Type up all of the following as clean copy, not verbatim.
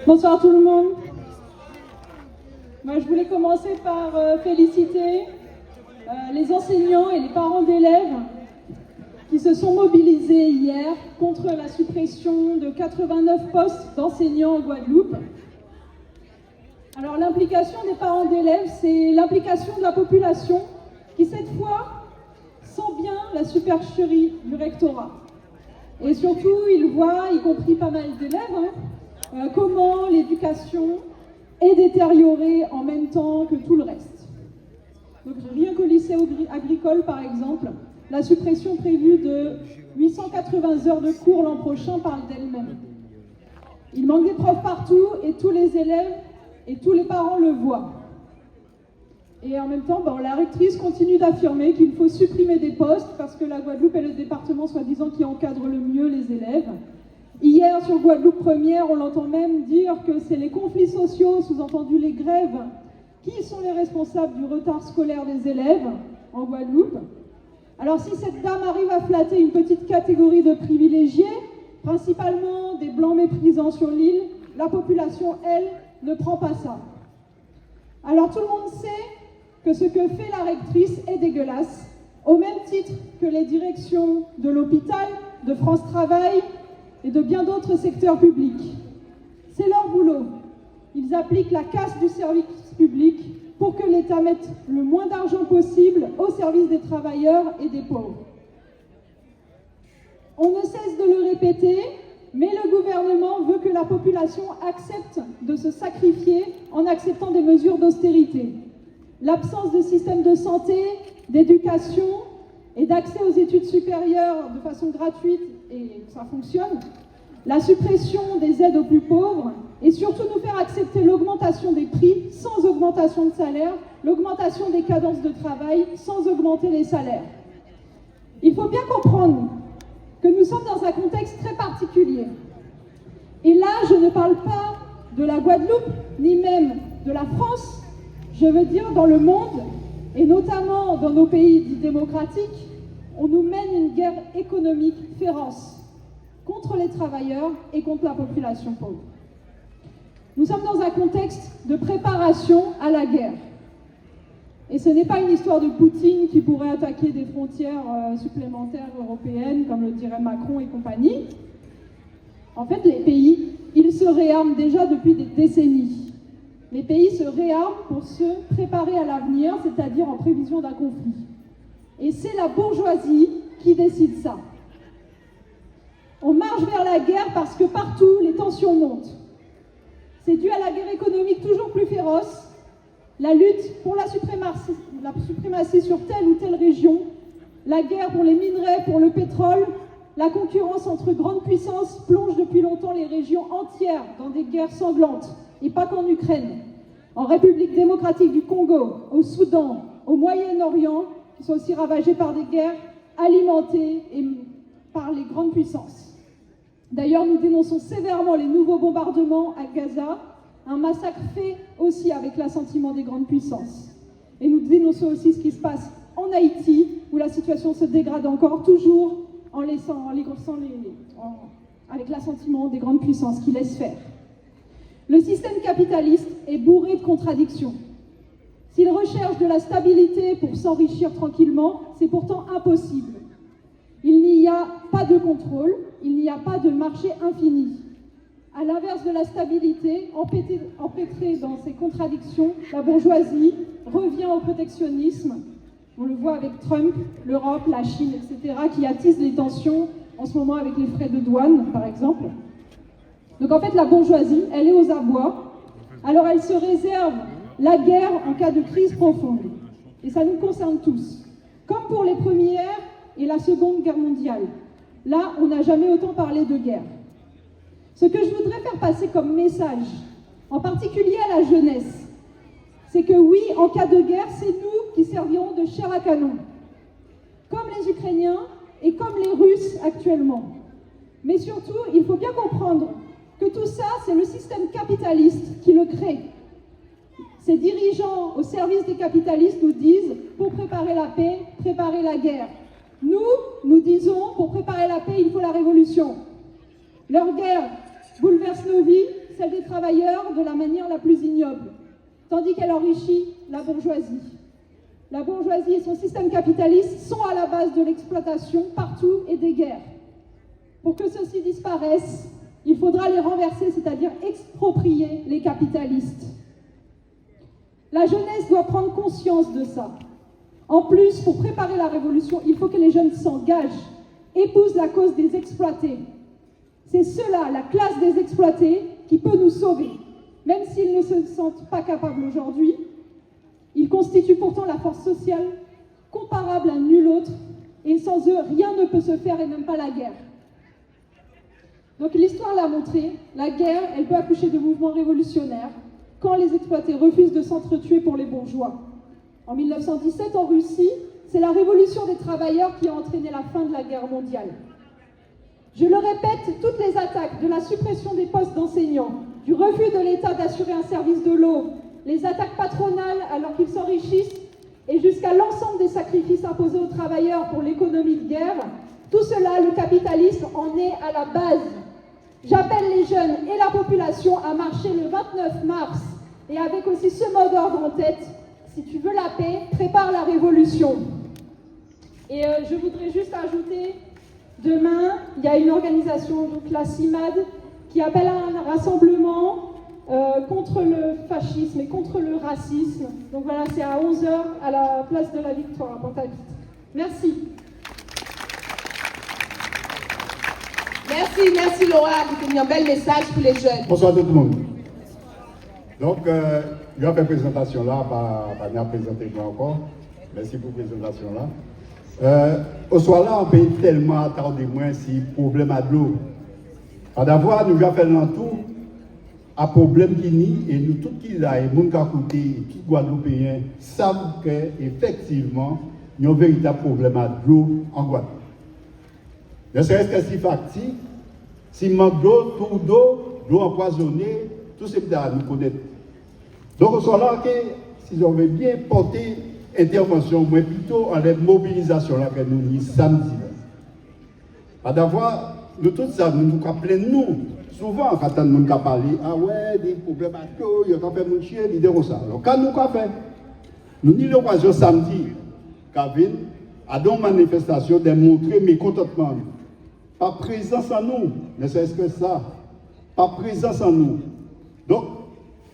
Bonsoir tout le monde. Moi, je voulais commencer par féliciter les enseignants et les parents d'élèves qui se sont mobilisés hier contre la suppression de 89 postes d'enseignants en Guadeloupe. Alors l'implication des parents d'élèves, c'est l'implication de la population qui cette fois sent bien la supercherie du rectorat. Et surtout, ils voient, y compris pas mal d'élèves, comment l'éducation est détériorée en même temps que tout le reste. Donc rien qu'au lycée agricole, par exemple, la suppression prévue de 880 heures de cours l'an prochain parle d'elle-même. Il manque des profs partout et tous les élèves et tous les parents le voient. Et en même temps, la rectrice continue d'affirmer qu'il faut supprimer des postes parce que la Guadeloupe est le département soi-disant qui encadre le mieux les élèves. Hier, sur Guadeloupe Première, on l'entend même dire que c'est les conflits sociaux, sous-entendu les grèves, qui sont les responsables du retard scolaire des élèves en Guadeloupe. Alors si cette dame arrive à flatter une petite catégorie de privilégiés, principalement des blancs méprisants sur l'île, la population, elle, ne prend pas ça. Alors tout le monde sait que ce que fait la rectrice est dégueulasse, au même titre que les directions de l'hôpital, de France Travail et de bien d'autres secteurs publics. C'est leur boulot. Ils appliquent la casse du service public pour que l'État mette le moins d'argent possible au service des travailleurs et des pauvres. On ne cesse de le répéter, mais le gouvernement veut que la population accepte de se sacrifier en acceptant des mesures d'austérité. L'absence de système de santé, d'éducation et d'accès aux études supérieures de façon gratuite, et ça fonctionne, la suppression des aides aux plus pauvres, et surtout nous faire accepter l'augmentation des prix sans augmentation de salaire, l'augmentation des cadences de travail sans augmenter les salaires. Il faut bien comprendre que nous sommes dans un contexte très particulier. Et là, je ne parle pas de la Guadeloupe, ni même de la France, je veux dire dans le monde, et notamment dans nos pays dits démocratiques, on nous mène une guerre économique féroce contre les travailleurs et contre la population pauvre. Nous sommes dans un contexte de préparation à la guerre. Et ce n'est pas une histoire de Poutine qui pourrait attaquer des frontières supplémentaires européennes, comme le dirait Macron et compagnie. En fait, les pays, ils se réarment déjà depuis des décennies. Les pays se réarment pour se préparer à l'avenir, c'est-à-dire en prévision d'un conflit. Et c'est la bourgeoisie qui décide ça. On marche vers la guerre parce que partout, les tensions montent. C'est dû à la guerre économique toujours plus féroce, la lutte pour la suprématie sur telle ou telle région, la guerre pour les minerais, pour le pétrole, la concurrence entre grandes puissances plonge depuis longtemps les régions entières dans des guerres sanglantes, et pas qu'en Ukraine, en République démocratique du Congo, au Soudan, au Moyen-Orient, qui sont aussi ravagés par des guerres alimentées par les grandes puissances. D'ailleurs, nous dénonçons sévèrement les nouveaux bombardements à Gaza, un massacre fait aussi avec l'assentiment des grandes puissances. Et nous dénonçons aussi ce qui se passe en Haïti, où la situation se dégrade encore, toujours avec l'assentiment des grandes puissances qui laissent faire. Le système capitaliste est bourré de contradictions. S'il recherche de la stabilité pour s'enrichir tranquillement, c'est pourtant impossible. Il n'y a pas de contrôle, il n'y a pas de marché infini. À l'inverse de la stabilité, empêtrée dans ses contradictions, la bourgeoisie revient au protectionnisme. On le voit avec Trump, l'Europe, la Chine, etc., qui attisent les tensions en ce moment avec les frais de douane, par exemple. Donc en fait, la bourgeoisie, elle est aux abois. Alors elle se réserve la guerre en cas de crise profonde. Et ça nous concerne tous. Comme pour les Premières et la Seconde Guerre mondiale. Là, on n'a jamais autant parlé de guerre. Ce que je voudrais faire passer comme message, en particulier à la jeunesse, c'est que oui, en cas de guerre, c'est nous qui servirons de chair à canon, comme les Ukrainiens et comme les Russes actuellement. Mais surtout, il faut bien comprendre que tout ça, c'est le système capitaliste qui le crée. Ces dirigeants au service des capitalistes nous disent « pour préparer la paix, préparer la guerre ». Nous disons « pour préparer la paix, il faut la révolution ». Leur guerre bouleverse nos vies, celle des travailleurs de la manière la plus ignoble, tandis qu'elle enrichit la bourgeoisie. La bourgeoisie et son système capitaliste sont à la base de l'exploitation partout et des guerres. Pour que ceux-ci disparaissent, il faudra les renverser, c'est-à-dire exproprier les capitalistes. La jeunesse doit prendre conscience de ça. En plus, pour préparer la révolution, il faut que les jeunes s'engagent, épousent la cause des exploités. C'est cela, la classe des exploités, qui peut nous sauver. Même s'ils ne se sentent pas capables aujourd'hui, ils constituent pourtant la force sociale comparable à nulle autre, et sans eux, rien ne peut se faire, et même pas la guerre. Donc l'histoire l'a montré, la guerre, elle peut accoucher de mouvements révolutionnaires quand les exploités refusent de s'entretuer pour les bourgeois. En 1917, en Russie, c'est la révolution des travailleurs qui a entraîné la fin de la guerre mondiale. Je le répète, toutes les attaques de la suppression des postes d'enseignants, du refus de l'État d'assurer un service de l'eau, les attaques patronales alors qu'ils s'enrichissent, et jusqu'à l'ensemble des sacrifices imposés aux travailleurs pour l'économie de guerre, tout cela, le capitalisme en est à la base. J'appelle les jeunes et la population à marcher le 29 mars, et avec aussi ce mot d'ordre en tête: si tu veux la paix, prépare la révolution. Et je voudrais juste ajouter, demain, il y a une organisation, donc la CIMAD, qui appelle à un rassemblement contre le fascisme et contre le racisme. Donc voilà, c'est à 11h à la place de la Victoire, à Pointe-à-Pitre. Merci. Merci Laura, vous avez un bel message pour les jeunes. Bonsoir tout le monde. Donc, il y a une présentation là, pas bien présenter moi encore. Merci pour la présentation là. Au soir là, on peut tellement attarder moins si problème à de l'eau. D'avoir, nous avons fait l'entour à problème qui nie, et nous tous qui là, et nous qui écouté, tous Guadeloupéens savent qu'effectivement, il y a un véritable problème à de l'eau en Guadeloupe. Ne serait-ce que si facile, si manque d'eau, tout d'eau empoisonnée, tout ce que nous connaissons. Donc, au soir là, si on veut bien porter intervention, mais plutôt en la mobilisation là, que nous avons samedi. D'avoir, nous tous ça, nous appelons nous. Souvent, quand on a parlé, ah ouais, des problèmes à l'eau, il y a fait mon chien, l'idée comme ça. Alors, quand nous avons fait, nous avons eu l'occasion samedi, Kavin, à une manifestation de montrer mécontentement. Pas présence en nous, ne serait-ce que ça. Pas présence en nous. Donc,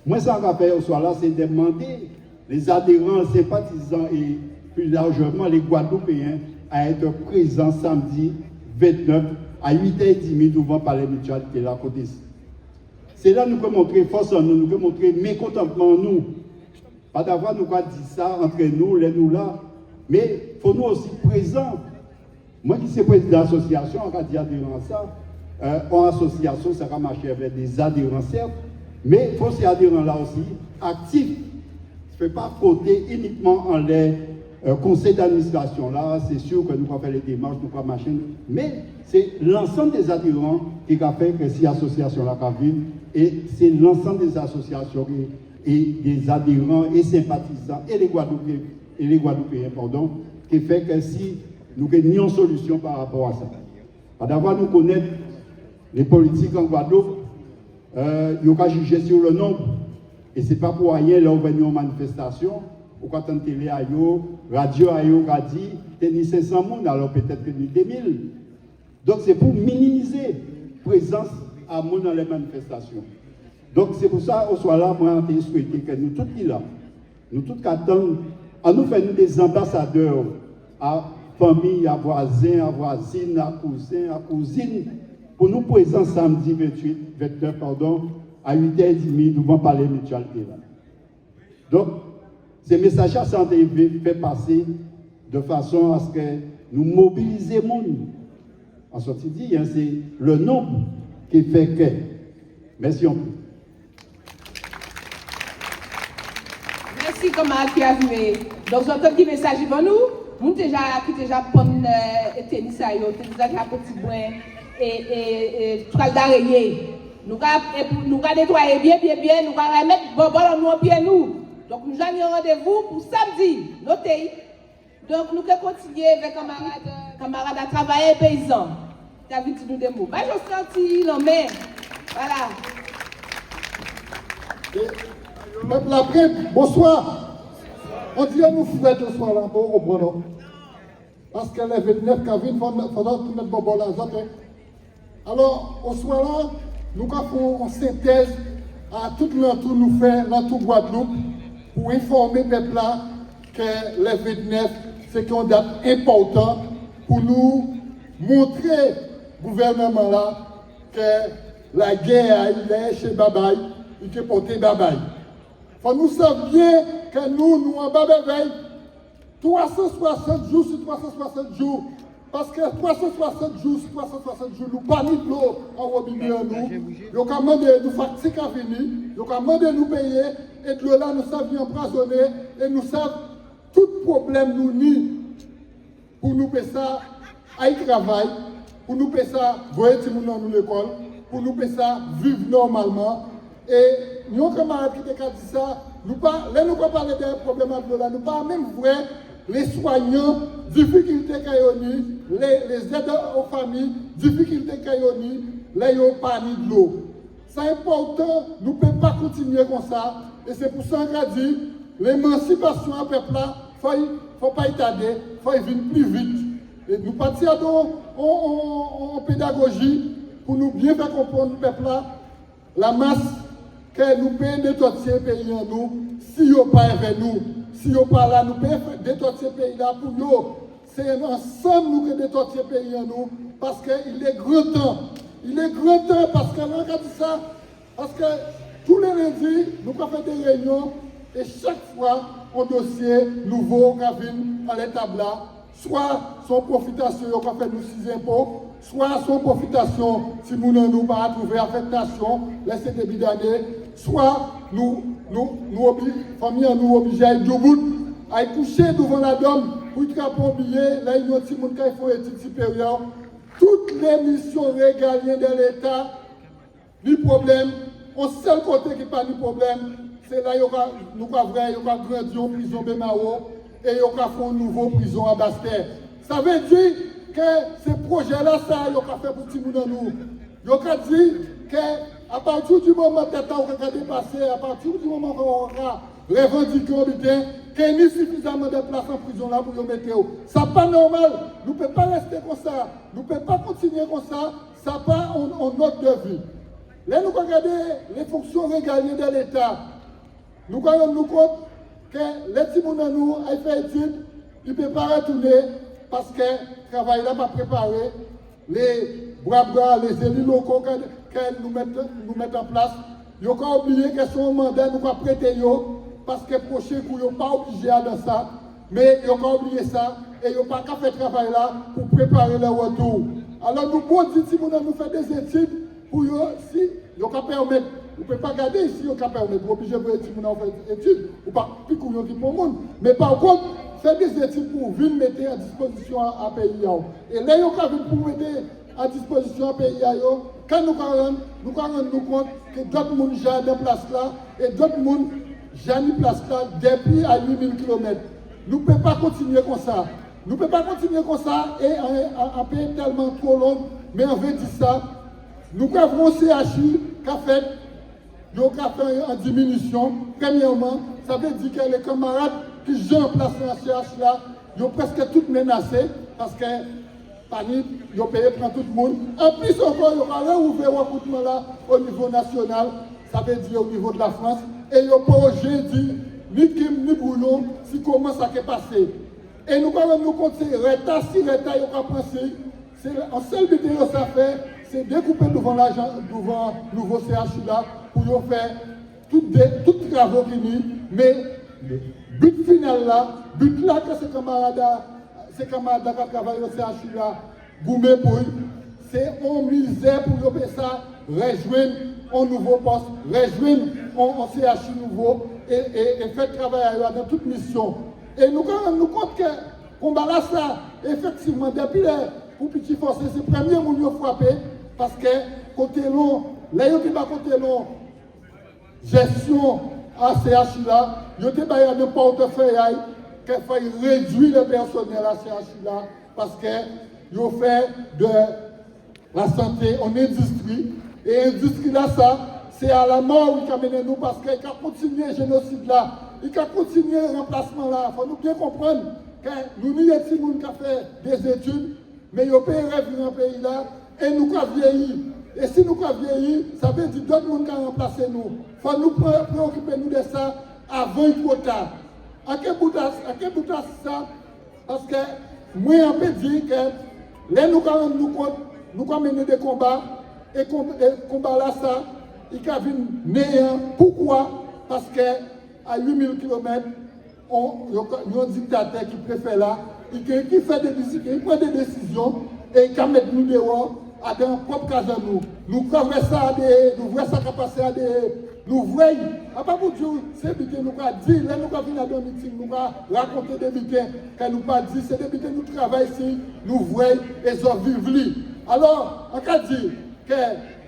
moi, ça qu'on fait au soir là, c'est demander les adhérents, sympathisants et plus largement les Guadeloupéens à être présents samedi 29 à 8h10 devant Palais Mutualité là côté. C'est là que nous pouvons montrer force en nous, nous pouvons montrer mécontentement en nous. Pas d'avoir nous quoi dire ça entre nous, les nous là, mais il faut nous aussi présents. Moi qui suis président de l'association, on va dire adhérents ça, en association, ça va marcher avec des adhérents certes, mais il faut ces adhérents là aussi actifs. Je ne peux pas compter uniquement en les conseils d'administration là, c'est sûr que nous allons faire les démarches, nous allons marcher, mais c'est l'ensemble des adhérents qui va faire que ces associations-là vivent, et c'est l'ensemble des associations et des adhérents et sympathisants et les Guadeloupéens, qui fait que si nous avons une solution par rapport à ça. D'avoir nous connaître les politiques en Guadeloupe, ils ont jugé sur le nombre. Et ce n'est pas pour rien, là, on vient en manifestation, ou quand on télé à yo, radio à yo, a dit, tenir 500 personnes, alors peut-être que nous 2000. Donc c'est pour minimiser la présence à monde dans les manifestations. Donc c'est pour ça, au soir là, moi, je souhaité que nous tous qui là, nous tous qui attendons, à nous faire des ambassadeurs à famille, à voisins, à voisines, à cousins, à cousines, pour nous présenter samedi 29, à 8h30 devant Palais Mutualité. Donc, ces messages-là sont fait passer de façon à ce que nous mobilisions le monde. En sortie dit, hein, c'est le nombre qui fait que. Merci un peu. Merci, camarade qui a vu. Donc, j'entends petit message pour nous. Nous déjà prendre tennis à yo, tennis à petit point et toile d'araignée. Nous allons nettoyer bien, nous allons remettre bonbon dans nos pieds nous. Donc nous avons un rendez-vous pour samedi, notez. Donc nous allons continuer avec camarades à travailler paysan. Tu as vu nous des mots. Je senti l'homme. Voilà. Peuple après, bonsoir. On dit à nous frères ce soir là, bon, au bon. Parce que les 29 qui viennent, il faudra tout mettre bon dans les Alors, au soir là, nous avons une synthèse à tout l'entour nous fait, dans tout Guadeloupe, pour informer le peuple là que les 29, c'est une date importante pour nous montrer au gouvernement là que la guerre est chez Babaï, il est porté Babaï. Faut nous savoir bien que nous en bas de veille, 360 jours sur 360 jours. Parce que 360 jours sur 360 jours, nous pas de l'eau en robinet en nous. Nous avons demandé nous factiques à venir, nous avons demandé nous payer, et de l'eau là nous savons empoisonner, et nous savons tout problème nous ni pour nous payer ça à y travailler, pour nous payer ça, voyer si nous dans l'école, pour nous payer ça, vivre normalement. Et nous, camarades qui ont dit ça, nous ne pas parler des problèmes de l'eau là, nous pas même voir les soignants, difficultés qu'ils ont, les aides aux familles, difficultés qu'ils ont, là, ils n'ont pas ni de l'eau. C'est important, nous ne pouvons pas continuer comme ça. Et c'est pour ça qu'on dit, l'émancipation à peuple là, il ne faut pas y tarder, il faut y venir plus vite. Et nous partons en pédagogie pour nous bien faire comprendre le peuple là, la masse que nous pouvons détortir le pays en nous, si nous pas avec nous. Si nous pas là, nous pouvons détortir le pays là pour nous. C'est ensemble nous que détortir le pays en nous, parce qu'il est grand temps. Il est grand temps parce que l'on a dit ça, parce que tous les lundis, nous avons fait des réunions et chaque fois, un dossier nouveau qui vient à l'étape là, soit son profitation, on va faire nous 6 impôts, soit son profitation, si nous n'avons pas trouvé affectation, laisser début d'année, soit nous famille nous obligés à être debout, à coucher devant la dame, pour être oublié, là, il y a un petit monde qui fait études supérieures. Toutes les missions régaliennes de l'État, ni problème, au seul côté qui n'a pas de problème, c'est là que nous avons grandi en prison Bémao et nous avons fait une nouvelle prison à Bastère. Ça veut dire que ces projets-là, ça, ils ont fait pour tout le monde. Ils ont dit qu'à partir du moment où on a dépassé, à partir du moment où on a revendiqué au butin, qu'il y a suffisamment de places en prison là pour les mettre. Ça n'est pas normal. Nous ne pouvons pas rester comme ça. Nous ne pouvons pas continuer comme ça. Ça n'a pas en note de vie. Là, nous regardons les fonctions régaliennes de l'État. Nous rendons compte que les petits gens nous ont fait études, ils ne peuvent pas retourner parce que le travail n'a pas préparé. Les bras, les élus locaux que nous mettons en place, ils ont oublié que son mandat nous a prêté parce que le prochain coup, ils n'ont pas obligé à dans ça. Mais ils ont oublié ça et ils n'ont pas qu'à faire ce travail là pour préparer le retour. Alors nous pouvons dire si nous faisons des études pour si ils ont permettre. Vous ne pouvez pas garder ici, vous pouvez permettre. Vous obligez de faire des études, ou pas plus couillon qui pour le monde. Mais par contre, faire des études pour venir mettre à disposition à pays. Et là, vous avez pour mettre à disposition à pays. Quand nous rendons compte que d'autres gens gèrent des places là, et d'autres gens gèrent des places là depuis à 8000 km. Nous ne pouvons pas continuer comme ça. Nous ne pouvons pas continuer comme ça et en pays tellement trop long. Mais on veut dire ça. Nous avons un CHU qui a fait. Donc, en diminution, premièrement, ça veut dire que les camarades qui sont en place dans la CH là, ils ont presque tous menacés parce que panique, ils ont payé pour tout le monde. En plus, encore, il y aura réouvert le recrutement là au niveau national, ça veut dire au niveau de la France, et ils n'ont pas osé dire ni Kim ni Bouillon si comment ça s'est passé. Et nous allons nous compter, si l'État, il a pensé, c'est en seul but que ça fait, c'est découper devant le nouveau CHU là pour faire tous les travaux finis. Mais le but final là, but là que ces camarades qui travaillent au CHU là, gourmet pour eux, c'est en misère pour faire ça, rejoindre un nouveau poste, rejoindre un CHU nouveau et faire travailler dans toute mission. Et nous quand même nous compte que combat là ça, effectivement, depuis pour petit forcé, c'est le premier monde qui a frappé parce que côté long, là, il n'y a pas côté long, gestion à CHU là, il y a pas de portefeuille qu'il faut réduire le personnel à CHU là parce qu'ils ont fait de la santé en industrie. Et l'industrie là, ça, c'est à la mort qu'il a mené nous parce qu'il a continué le génocide là, il a continué le remplacement là. Il faut nous bien comprendre que nous n'y sommes pas qui ont fait des études, mais ils ont payé dans le pays là et nous avons vieilli. Et si nous avons vieilli, ça veut dire que d'autres gens ont remplacé nous. Il faut nous préoccuper nous de ça avant le trop tard. À quel bout de ça? Parce que moi, on peut dire que là, nous avons mené des combats et combat là, ça, il a vu néant. Pourquoi? Parce qu'à 8000 km, on a un dictateur qui préfère là, qui fait des décisions, qui prend des décisions et qui met nous dehors à notre propre cas à nous. Nous voyons ça, nous voyons ça qui passe à des. Nous voyons, à part pour Dieu, c'est ce que nous avons dit, là nous avons vu dans le meeting, nous avons raconté des butins, que nous avons dit, c'est des butins nous travaillons ici, nous voyons et nous vivons. Alors, on a dit que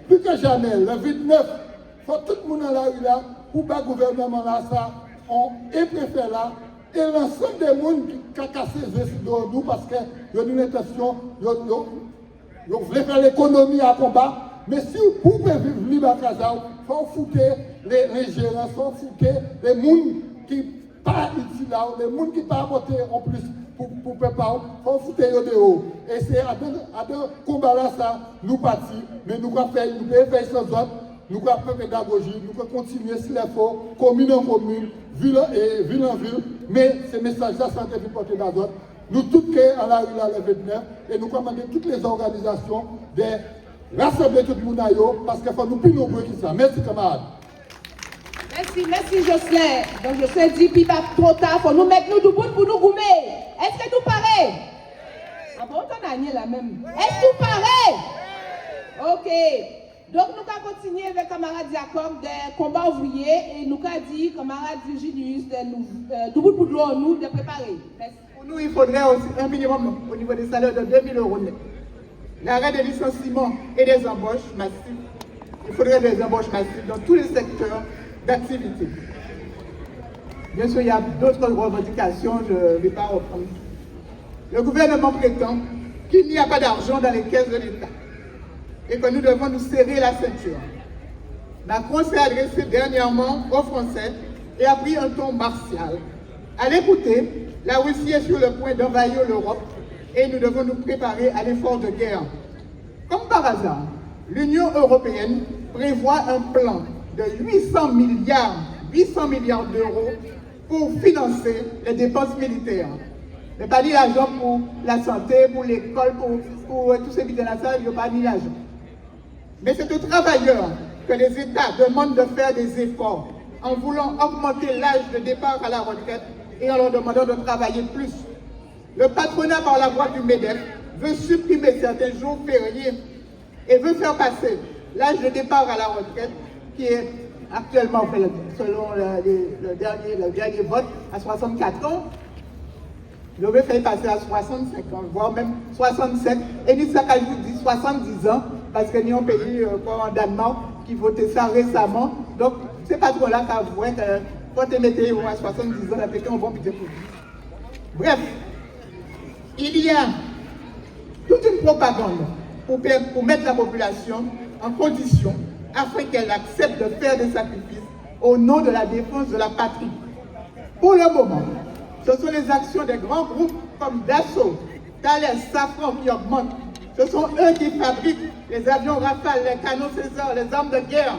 plus que jamais, le 29, il faut tout le monde dans la rue là, pour pas le gouvernement là, ça, on est préfet là, et l'ensemble des gens qui ont cassé les yeux nous parce qu'ils ont une intention, ils voulaient faire l'économie à combat, mais si vous pouvez vivre libre à Kazaou, il faut foutre les gérants, il faut foutre les gens qui ne sont pas ici là, les gens qui ne sont pas voter en plus pour préparer, il faut foutre les dehors. Et c'est à ce combat là, ça, nous partis, mais nous pouvons faire sans autres, nous pouvons faire pédagogie, nous pouvons continuer s'il est faux, commune en commune, ville en ville, mais ces messages-là sont été portés dans d'autres. Nous tous à la rue là, le 29, et nous commandons toutes les organisations de rassembler tout le monde parce qu'il faut nous plus nombreux que ça. Merci camarades. Merci Jocelyn. Donc Jocelyn dit, puis pas trop tard, il faut nous mettre nous debout pour nous goumer. Est-ce que nous pareil? Ah bon, on a nié la même. Est-ce que nous pareil? Ok. Donc nous allons continuer avec camarade Jacob des combats ouvriers et nous allons dire, camarade Virginius, debout pour nous de préparer. Merci. Pour nous, il faudrait aussi un minimum au niveau des salaires de 2 000 € net. L'arrêt des licenciements et des embauches massives. Il faudrait des embauches massives dans tous les secteurs d'activité. Bien sûr, il y a d'autres revendications, je ne vais pas reprendre. Le gouvernement prétend qu'il n'y a pas d'argent dans les caisses de l'État et que nous devons nous serrer la ceinture. Macron s'est adressé dernièrement aux Français et a pris un ton martial. À l'écouter, la Russie est sur le point d'envahir l'Europe et nous devons nous préparer à l'effort de guerre. Comme par hasard, l'Union européenne prévoit un plan de 800 milliards d'euros pour financer les dépenses militaires. Mais pas ni l'argent pour la santé, pour l'école, pour tous ces bidons là, il n'y a pas ni l'argent. Mais c'est aux travailleurs que les États demandent de faire des efforts en voulant augmenter l'âge de départ à la retraite et en leur demandant de travailler plus. Le patronat, par la voie du MEDEF, veut supprimer certains jours fériés et veut faire passer l'âge de départ à la retraite, qui est actuellement, selon le dernier vote, à 64 ans. Je vais faire passer à 65 ans, voire même 67. Et nous, ça dit 70 ans, parce que nous avons un pays comme en Danemark qui votait ça récemment. Donc, c'est pas trop là qu'à voir que quand tu mettais à 70 ans, la pété, on va piter pour vous. Bref, il y a toute une propagande pour mettre la population en condition afin qu'elle accepte de faire des sacrifices au nom de la défense de la patrie. Pour le moment, ce sont les actions des grands groupes comme Dassault, Thales, Safran qui augmentent. Ce sont eux qui fabriquent les avions Rafale, les canons César, les armes de guerre.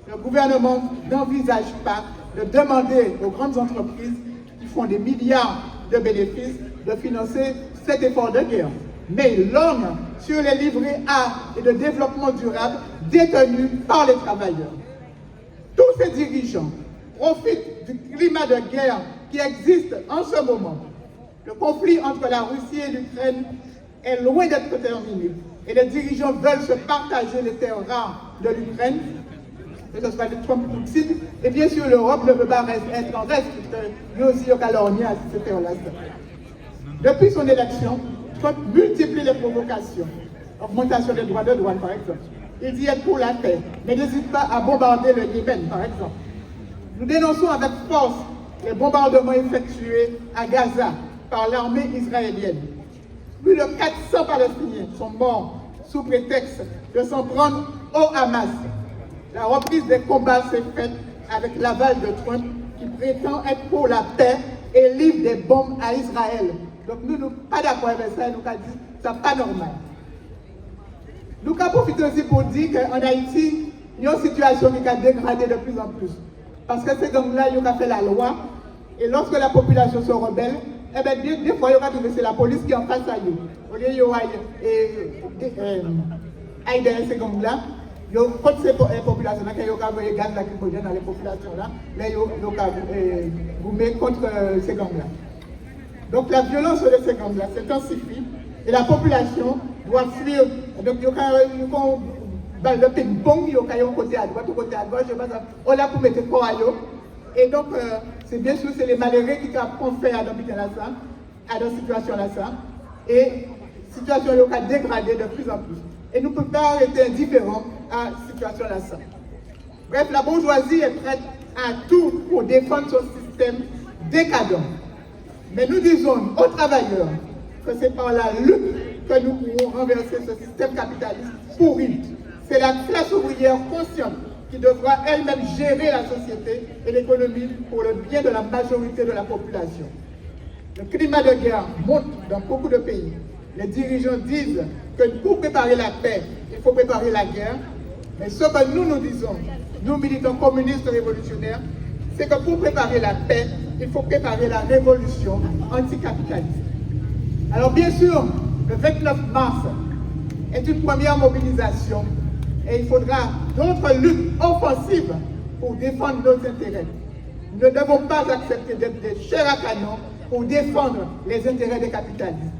Le gouvernement n'envisage pas de demander aux grandes entreprises qui font des milliards de bénéfices de financer cet effort de guerre. Mais il lorgne sur les livrets A et de développement durable détenus par les travailleurs. Tous ces dirigeants profitent du climat de guerre qui existe en ce moment. Le conflit entre la Russie et l'Ukraine est loin d'être terminé et les dirigeants veulent se partager les terres rares de l'Ukraine, que ce soit de Trump ou Poutine, et bien sûr l'Europe ne peut pas être en reste, puisque nous aussi au calornier à ces terres-là. Depuis son élection, Trump multiplie les provocations, augmentation des droits de douane par exemple. Il dit être pour la paix, mais n'hésite pas à bombarder le Yémen par exemple. Nous dénonçons avec force les bombardements effectués à Gaza par l'armée israélienne. Plus de 400 Palestiniens sont morts sous prétexte de s'en prendre au Hamas. La reprise des combats s'est faite avec l'aval de Trump qui prétend être pour la paix et livre des bombes à Israël. Donc nous ne sommes pas d'accord avec ça et nous avons dit que ce n'est pas normal. Nous avons profité aussi pour dire qu'en Haïti, il y a une situation qui a dégradé de plus en plus. Parce que ces gangs-là, ils ont fait la loi et lorsque la population se rebelle, eh bien, des fois, ils ont trouvé que c'est la police qui est en face à eux. Au lieu de aider ces gangs-là, contre ces populations, ils ont envoyé gaz lacrymogène dans les populations-là, mais ils ont mis contre ces gangs-là. Donc la violence de ces gangs-là s'intensifie et la population doit fuir. Donc ils ont le ping-pong, ils ont côté à droite, côté à gauche, on l'a pour mettre quoi à eux. Et donc, c'est bien sûr, c'est les malheureux qui ont fait à dans cette situation-là, et la situation a dégradé de plus en plus. Et nous ne pouvons pas être indifférents à cette situation-là. Bref, la bourgeoisie est prête à tout pour défendre son système décadent. Mais nous disons aux travailleurs que c'est par la lutte que nous pourrons renverser ce système capitaliste pourri. C'est la classe ouvrière consciente qui devra elle-même gérer la société et l'économie pour le bien de la majorité de la population. Le climat de guerre monte dans beaucoup de pays. Les dirigeants disent que pour préparer la paix, il faut préparer la guerre. Mais ce que nous disons, nous militants communistes révolutionnaires, c'est que pour préparer la paix, il faut préparer la révolution anticapitaliste. Alors bien sûr, le 29 mars est une première mobilisation et il faudra d'autres luttes offensives pour défendre nos intérêts. Nous ne devons pas accepter d'être des chairs à canon pour défendre les intérêts des capitalistes.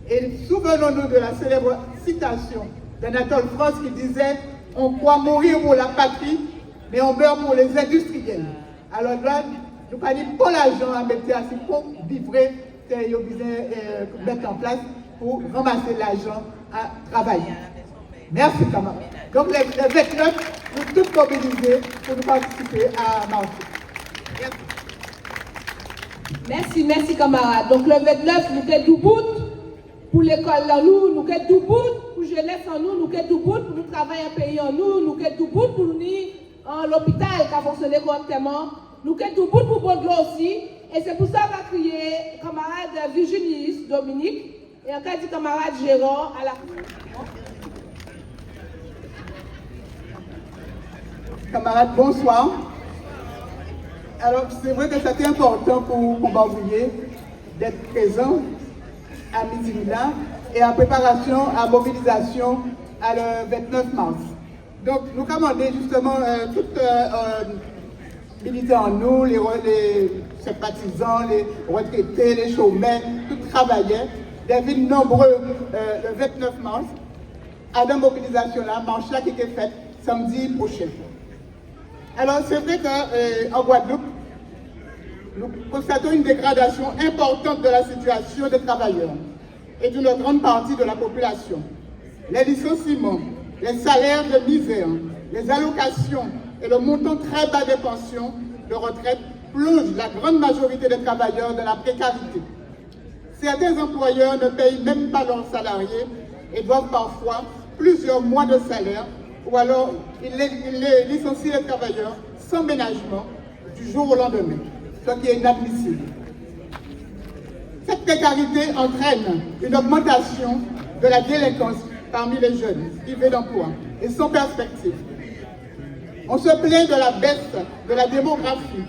Et souvenons-nous de la célèbre citation d'Anatole France qui disait « On croit mourir pour la patrie, mais on meurt pour les industriels ». Alors là, nous ne avons pas l'argent à mettre ainsi pour vivre, mettre en place pour ramasser l'argent à travailler. Merci, camarades. Donc, les 29, nous tous mobilisés pour nous participer à marcher. Merci, camarades. Donc, le 29, nous sommes debout pour l'école en nous, nous sommes debout pour jeunesse en nous, nous sommes debout pour nous travailler un pays en nous, nous sommes debout pour nous en l'hôpital qui a fonctionné correctement, nous sommes debout pour boire de l'eau aussi. Et c'est pour ça qu'on va crier camarade Virginie Dominique et en cas de camarade Gérard à la Camarades, bonsoir. Alors, c'est vrai que c'était important pour Bambouillé d'être présent à midi là et en préparation à mobilisation à le 29 mars. Donc, nous commandons justement toutes militants en nous, les sympathisants, les retraités, les chômeurs, tous travailleurs, des villes nombreux le 29 mars à la mobilisation là, marche là qui est faite samedi prochain. Alors, c'est vrai qu'en Guadeloupe, nous constatons une dégradation importante de la situation des travailleurs et d'une grande partie de la population. Les licenciements, les salaires de misère, les allocations et le montant très bas des pensions de retraite plongent la grande majorité des travailleurs dans la précarité. Certains employeurs ne payent même pas leurs salariés et doivent parfois plusieurs mois de salaire ou alors ils licencient les travailleurs sans ménagement du jour au lendemain, ce qui est inadmissible. Cette précarité entraîne une augmentation de la délinquance parmi les jeunes privés d'emploi et sans perspective. On se plaint de la baisse de la démographie,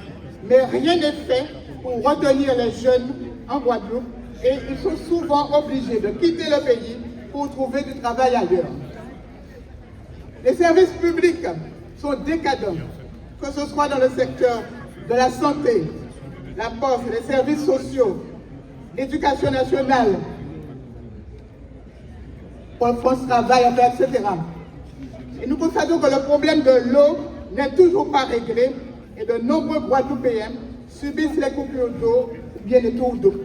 mais rien n'est fait pour retenir les jeunes en Guadeloupe et ils sont souvent obligés de quitter le pays pour trouver du travail ailleurs. Les services publics sont décadents, que ce soit dans le secteur de la santé, la poste, les services sociaux, l'éducation nationale, pour France Travail, etc. Et nous constatons que le problème de l'eau n'est toujours pas réglé et de nombreux Guadeloupéens subissent les coupures d'eau ou bien les tours d'eau,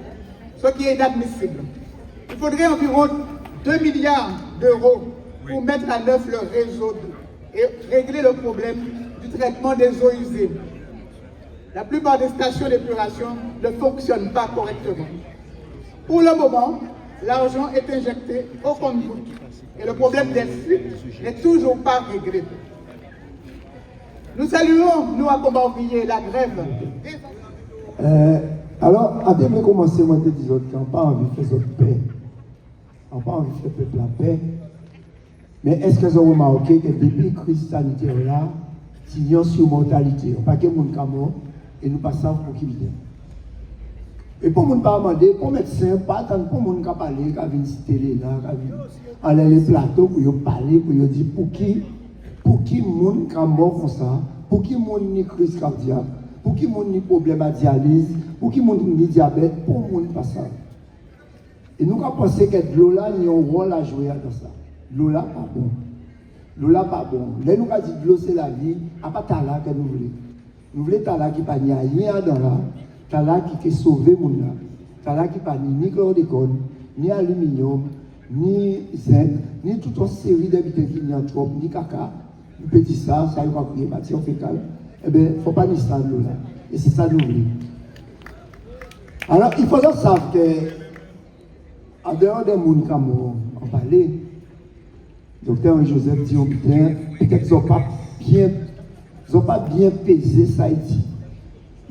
ce qui est inadmissible. Il faudrait environ 2 milliards d'euros pour mettre à neuf le réseau d'eau et régler le problème du traitement des eaux usées. La plupart des stations d'épuration ne fonctionnent pas correctement. Pour le moment, l'argent est injecté au compte-gouttes et le problème des fuites n'est toujours pas réglé. Nous saluons, nous, à combat ouvrier, la grève. Alors, avant de commencer, moi, je te dis qu'on n'a pas envie de faire cette paix. On n'a pas envie de faire peuple la paix. Mais est-ce que vous avez remarqué que depuis la crise sanitaire là, il y a une surmortalité. On ne peut pas de monde et nous passons pour qui vient. Et pour ne pas demander, pour médecin, pas attendre pour les gens qui parlent, qui viennent citer là, qui viennent aller les plateaux pour parler, pour dire pour qui les gens qui mort comme ça, pour qui les gens qui ont crise cardiaque, pour qui les gens qui ont problème à dialyse, pour qui les gens qui ont diabète, pour les gens pas ça. Et nous avons pensé que l'eau là, il y a un rôle à jouer dans ça. L'eau là, pas bon. L'eau là, pas bon. Là, nous avons dit que l'eau c'est la vie, à pas tala que nous voulons. Nous voulons tala qui n'a rien dans là. Tala qui est sauvé mon là. Tala qui n'a ni chlordécone, ni aluminium, ni zinc, ni toute une série d'habitants qui n'y a trop, ni caca. Nous petit ça y va crier matière fécale. Eh bien, il ne faut pas ni ça de l'eau là. Et c'est ça nous voulons. Alors, il faut savoir que, en dehors des gens qui ont parlé, docteur Joseph dit, peut-être qu'ils n'ont pas bien pesé ça.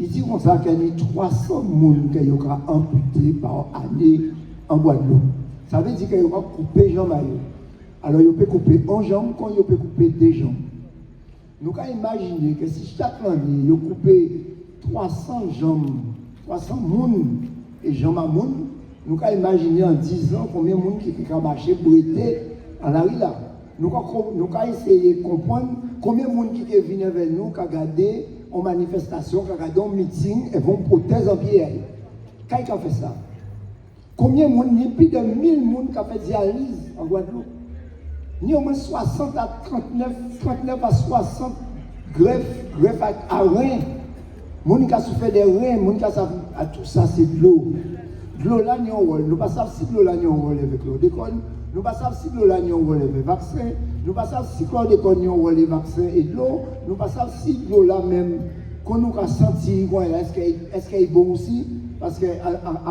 Il dit comme ça qu'il y a 300 personnes qui ont amputé par année en Guadeloupe. Ça veut dire qu'ils ont coupé jambes. Alors, ils peuvent couper une jambe quand ils peuvent couper 2 jambes. Nous pouvons imaginer que si chaque année, ils ont coupé 300 jambes, 300 personnes et jambes à monde, nous pouvons imaginer en 10 ans combien de monde qui ont marché pour être en la rue là. Nous pouvons essayer de comprendre combien de monde qui est venu vers nous, qui a regardé en manifestation, qui a regardé en meeting et vont prothèse en pierre. Qui a fait ça? Combien de monde, il y a plus de 1000 personnes qui ont fait dialyse en Guadeloupe. Il y a au moins 60 à 39 à 60 greffes à reins. Les gens qui ont souffert des reins, les gens qui ont souffert à tout ça, c'est de l'eau. De l'eau là, il y a un rôle. Nous ne savons pas si de l'eau là, il y a un rôle avec chlordécone. Nous ne savons pas si de l'eau là, il y a un rôle avec vaccin. Nous ne savons pas si chlordécone, il y a un rôle avec vaccin et de l'eau. Nous ne savons pas si de l'eau là même, qu'on nous a senti, est-ce qu'elle est bon aussi? Parce qu'à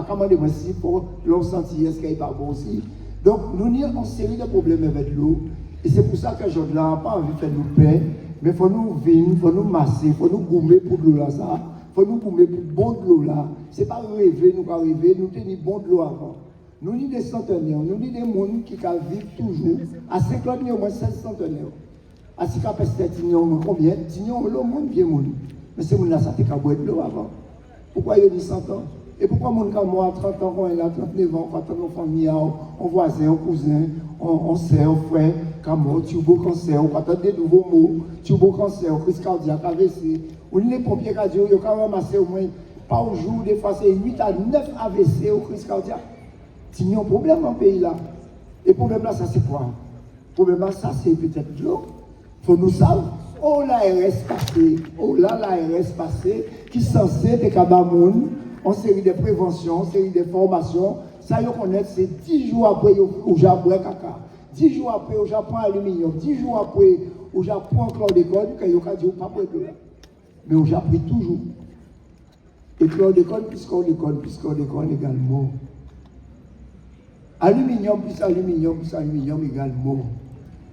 commander moi si pour l'on sentir, est-ce qu'elle n'est pas bon aussi? Donc, nous avons une série de problèmes avec l'eau. Et c'est pour ça que je n'ai pas envie de faire nous paix. Mais il faut nous venir, il faut nous masser, il faut nous gommer pour de l'eau là. Il faut nous gommer pour bon de l'eau là. Ce n'est pas rêver, nous pas rêver, nous tenons bon de l'eau avant. Nous sommes des centenaires, nous sommes des gens qui vivent toujours. À 50 ans, au moins 16 centenaires. À 6 ans, il y a combien? Il y a le monde bien monde. Mais c'est mon là, ça fait qu'à boire de l'eau avant. Pourquoi il y a 100 ans? Et pourquoi mon cas, moi, à 30 ans, quand il a 39 ans, quand on a famille, on voisin, on cousin, on sœur, on frère, quand tu as beau cancer, on attend des nouveaux mots, tu as beau cancer, crise cardiaque, AVC. Ou les pompiers cardiaques, ils ont ramassé au moins par jour, des fois c'est 8 à 9 AVC au crise cardiaque. Il y a un problème dans le pays là. Et le problème là, ça c'est quoi? Le problème là, ça c'est peut-être l'eau. Il faut nous savoir. Oh l'ARS passé, oh là l'ARS passé, qui est censé être cabamoun, en série de prévention, en série de formations. Ça, vous connaissez, c'est 10 jours après où j'apprends caca, 10 jours après où j'apprends aluminium, 10 jours après où j'apprends chlordécone, que vous avez dit pas pour de là. Mais où j'apprends toujours. Et chlordécone plus chlordécone également. Aluminium plus aluminium également.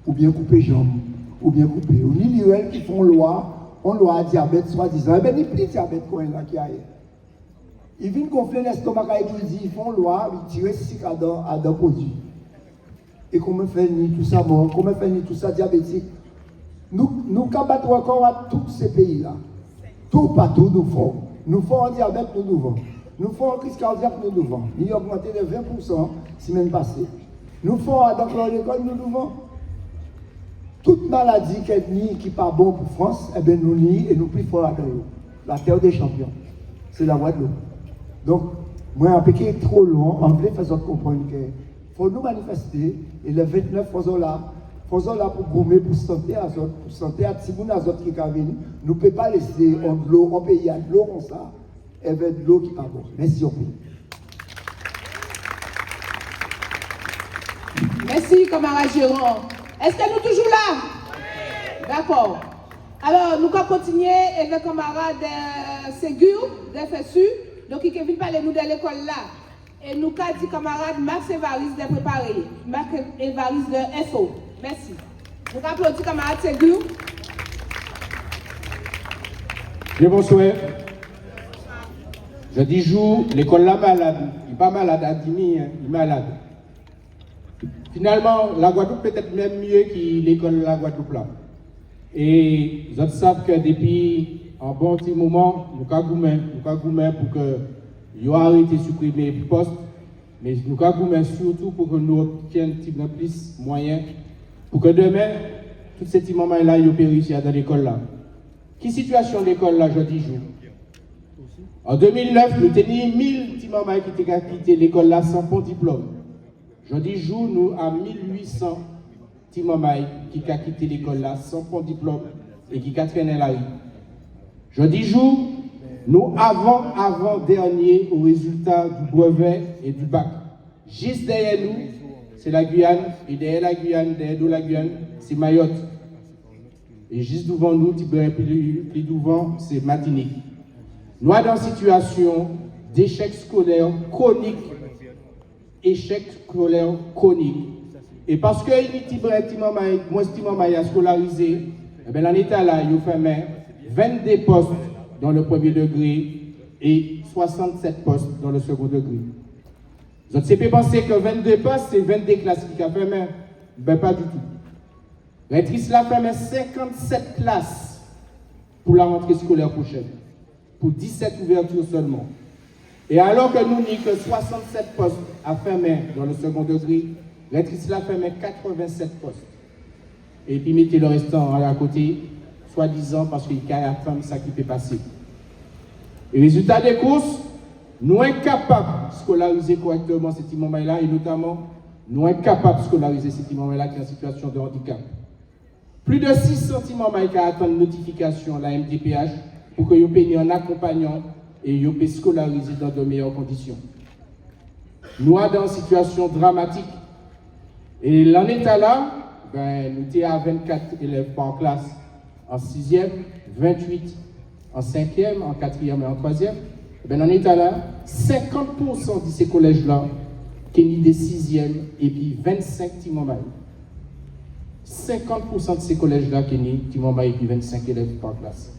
Ou bien couper jambes, ou bien couper. Ou ni l'IRL qui font loi, on loi à diabète soi-disant. Eh bien, ni plus diabète qu'on est là qui a. Ils viennent gonfler l'estomac et ils disent, ils font loi, ils tirent 6 à d'un produit. Et comment faire ni tout ça mort, comment faire ni tout ça diabétique. Nous combattons encore à tous ces pays-là. Tout partout nous faisons. Nous faisons en diabète, nous devons. Nous faisons en crise cardiaque, nous devons. Nous avons augmenté de 20% semaine passée. Nous faisons dans l'école, nous devons. Toute maladie qui n'est pas bon pour France, eh bien nous nions et nous plus fort dans l'eau. La terre des champions. C'est la voie de l'eau. Donc, moi, un piqué trop long, en vrai, faisons comprendre qu'il faut nous manifester, et les 29 faisons là pour gommer, pour santé à autres, pour santé à Timoun à autres qui viennent. Nous ne pouvons pas laisser de l'eau, on paye de l'eau comme ça, et avec de l'eau qui n'est pas bon. Merci, on peut. Merci, camarade Jérôme. Est-ce que nous sommes toujours là? D'accord. Alors, nous allons continuer avec le camarade Ségur, de FSU. Donc, il vient parler nous de l'école là. Et nous avons dit camarade Max Évariste de préparer. Max Évariste de FO. Merci. Nous applaudissons camarade Ségur. Bien bonsoir. Je dis jour, l'école là malade. Il n'est pas malade à Dimi, hein. Il est malade. Finalement, la Guadeloupe peut-être même mieux que l'école de la Guadeloupe là. Et vous savez que depuis un bon petit moment, nous avons goumé pour que vous arrêtez de supprimer les postes, mais nous avons goumé surtout pour que nous obtenions plus de moyens pour que demain, tous ces petits moments là, ils périssent dans l'école là. Quelle situation de l'école là, je dis jour? En 2009, nous tenions 1000 petits mamans qui ont quitté l'école là sans bon diplôme. Je dis jour, nous avons 1800 petits mamans qui ont quitté l'école là sans bon diplôme et qui ont traîné la rue. Je dis jour, nous avant-dernier au résultat du brevet et du bac. Juste derrière nous, c'est la Guyane, et derrière la Guyane, derrière nous la Guyane, c'est Mayotte. Et juste devant nous, plus devant, c'est Martinique. Nous sommes dans une situation d'échec scolaire chronique. Échec scolaire chronique. Et parce que il a scolarisé, dans l'État là, il fait 22 postes dans le premier degré et 67 postes dans le second degré. Vous avez pensé que 22 postes, c'est 22 classes qui ont fait, mais pas du tout. Rectrice là fait 57 classes pour la rentrée scolaire prochaine, pour 17 ouvertures seulement. Et alors que nous n'avons que 67 postes à fermer dans le second degré, rectrice là fait 87 postes. Et puis mettez le restant à côté, soi-disant parce qu'il y a la femme ça qui peut passer. Et résultat des courses, nous sommes incapables de scolariser correctement ces petits moments-là, et notamment, nous sommes incapables de scolariser ces petits moments-là qui sont en situation de handicap. Plus de 600 petits moments qui attendent notification à la MDPH pour que vous puissiez en accompagnant et vous puissiez scolariser dans de meilleures conditions. Nous sommes dans une situation dramatique. Et l'en état là, nous sommes à 24 élèves par classe en 6e, 28 en 5e, en 4e et en 3e. Dans l'état là, 50% de ces collèges-là qui sont des 6e et puis 25 petits moments. 50% de ces collèges-là qui sont petits moments et puis 25 élèves par classe.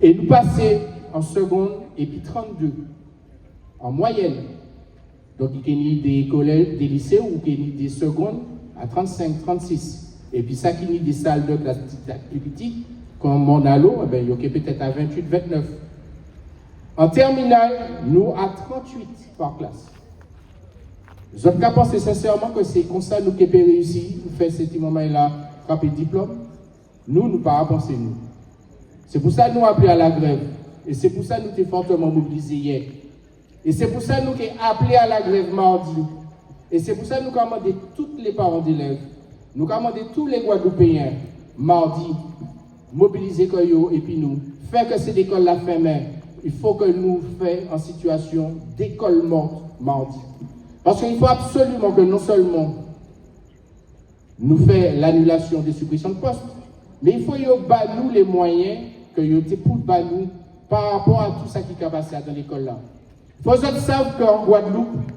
Et nous passons en seconde et puis 32 en moyenne. Donc il y a des collèges, des lycées ou des secondes à 35, 36. Et puis ça qui est des salles de classe plus petites, comme Monalo, il y a peut-être à 28, 29. En terminale, nous à 38 par classe. Vous avez pensé sincèrement que c'est comme ça nous qui avons réussi à faire ce petit moment-là, frapper le diplôme? Nous ne pas penser nous. C'est pour ça que nous avons appelé à la grève. Et c'est pour ça que nous sommes fortement mobilisés hier. Et c'est pour ça que nous avons appelé à la grève mardi. Et c'est pour ça que nous avons demandé tous les parents d'élèves, nous avons demandé tous les Guadeloupéens mardi, mobiliser et puis nous, faire que cette école-là ferme. Il faut que nous fassions en situation d'école morte mardi. Parce qu'il faut absolument que non seulement nous fassions l'annulation des suppressions de postes, mais il faut que nous les moyens que nous pour nous par rapport à tout ça qui est passé dans l'école-là. Il faut que vous sachiez qu'en Guadeloupe,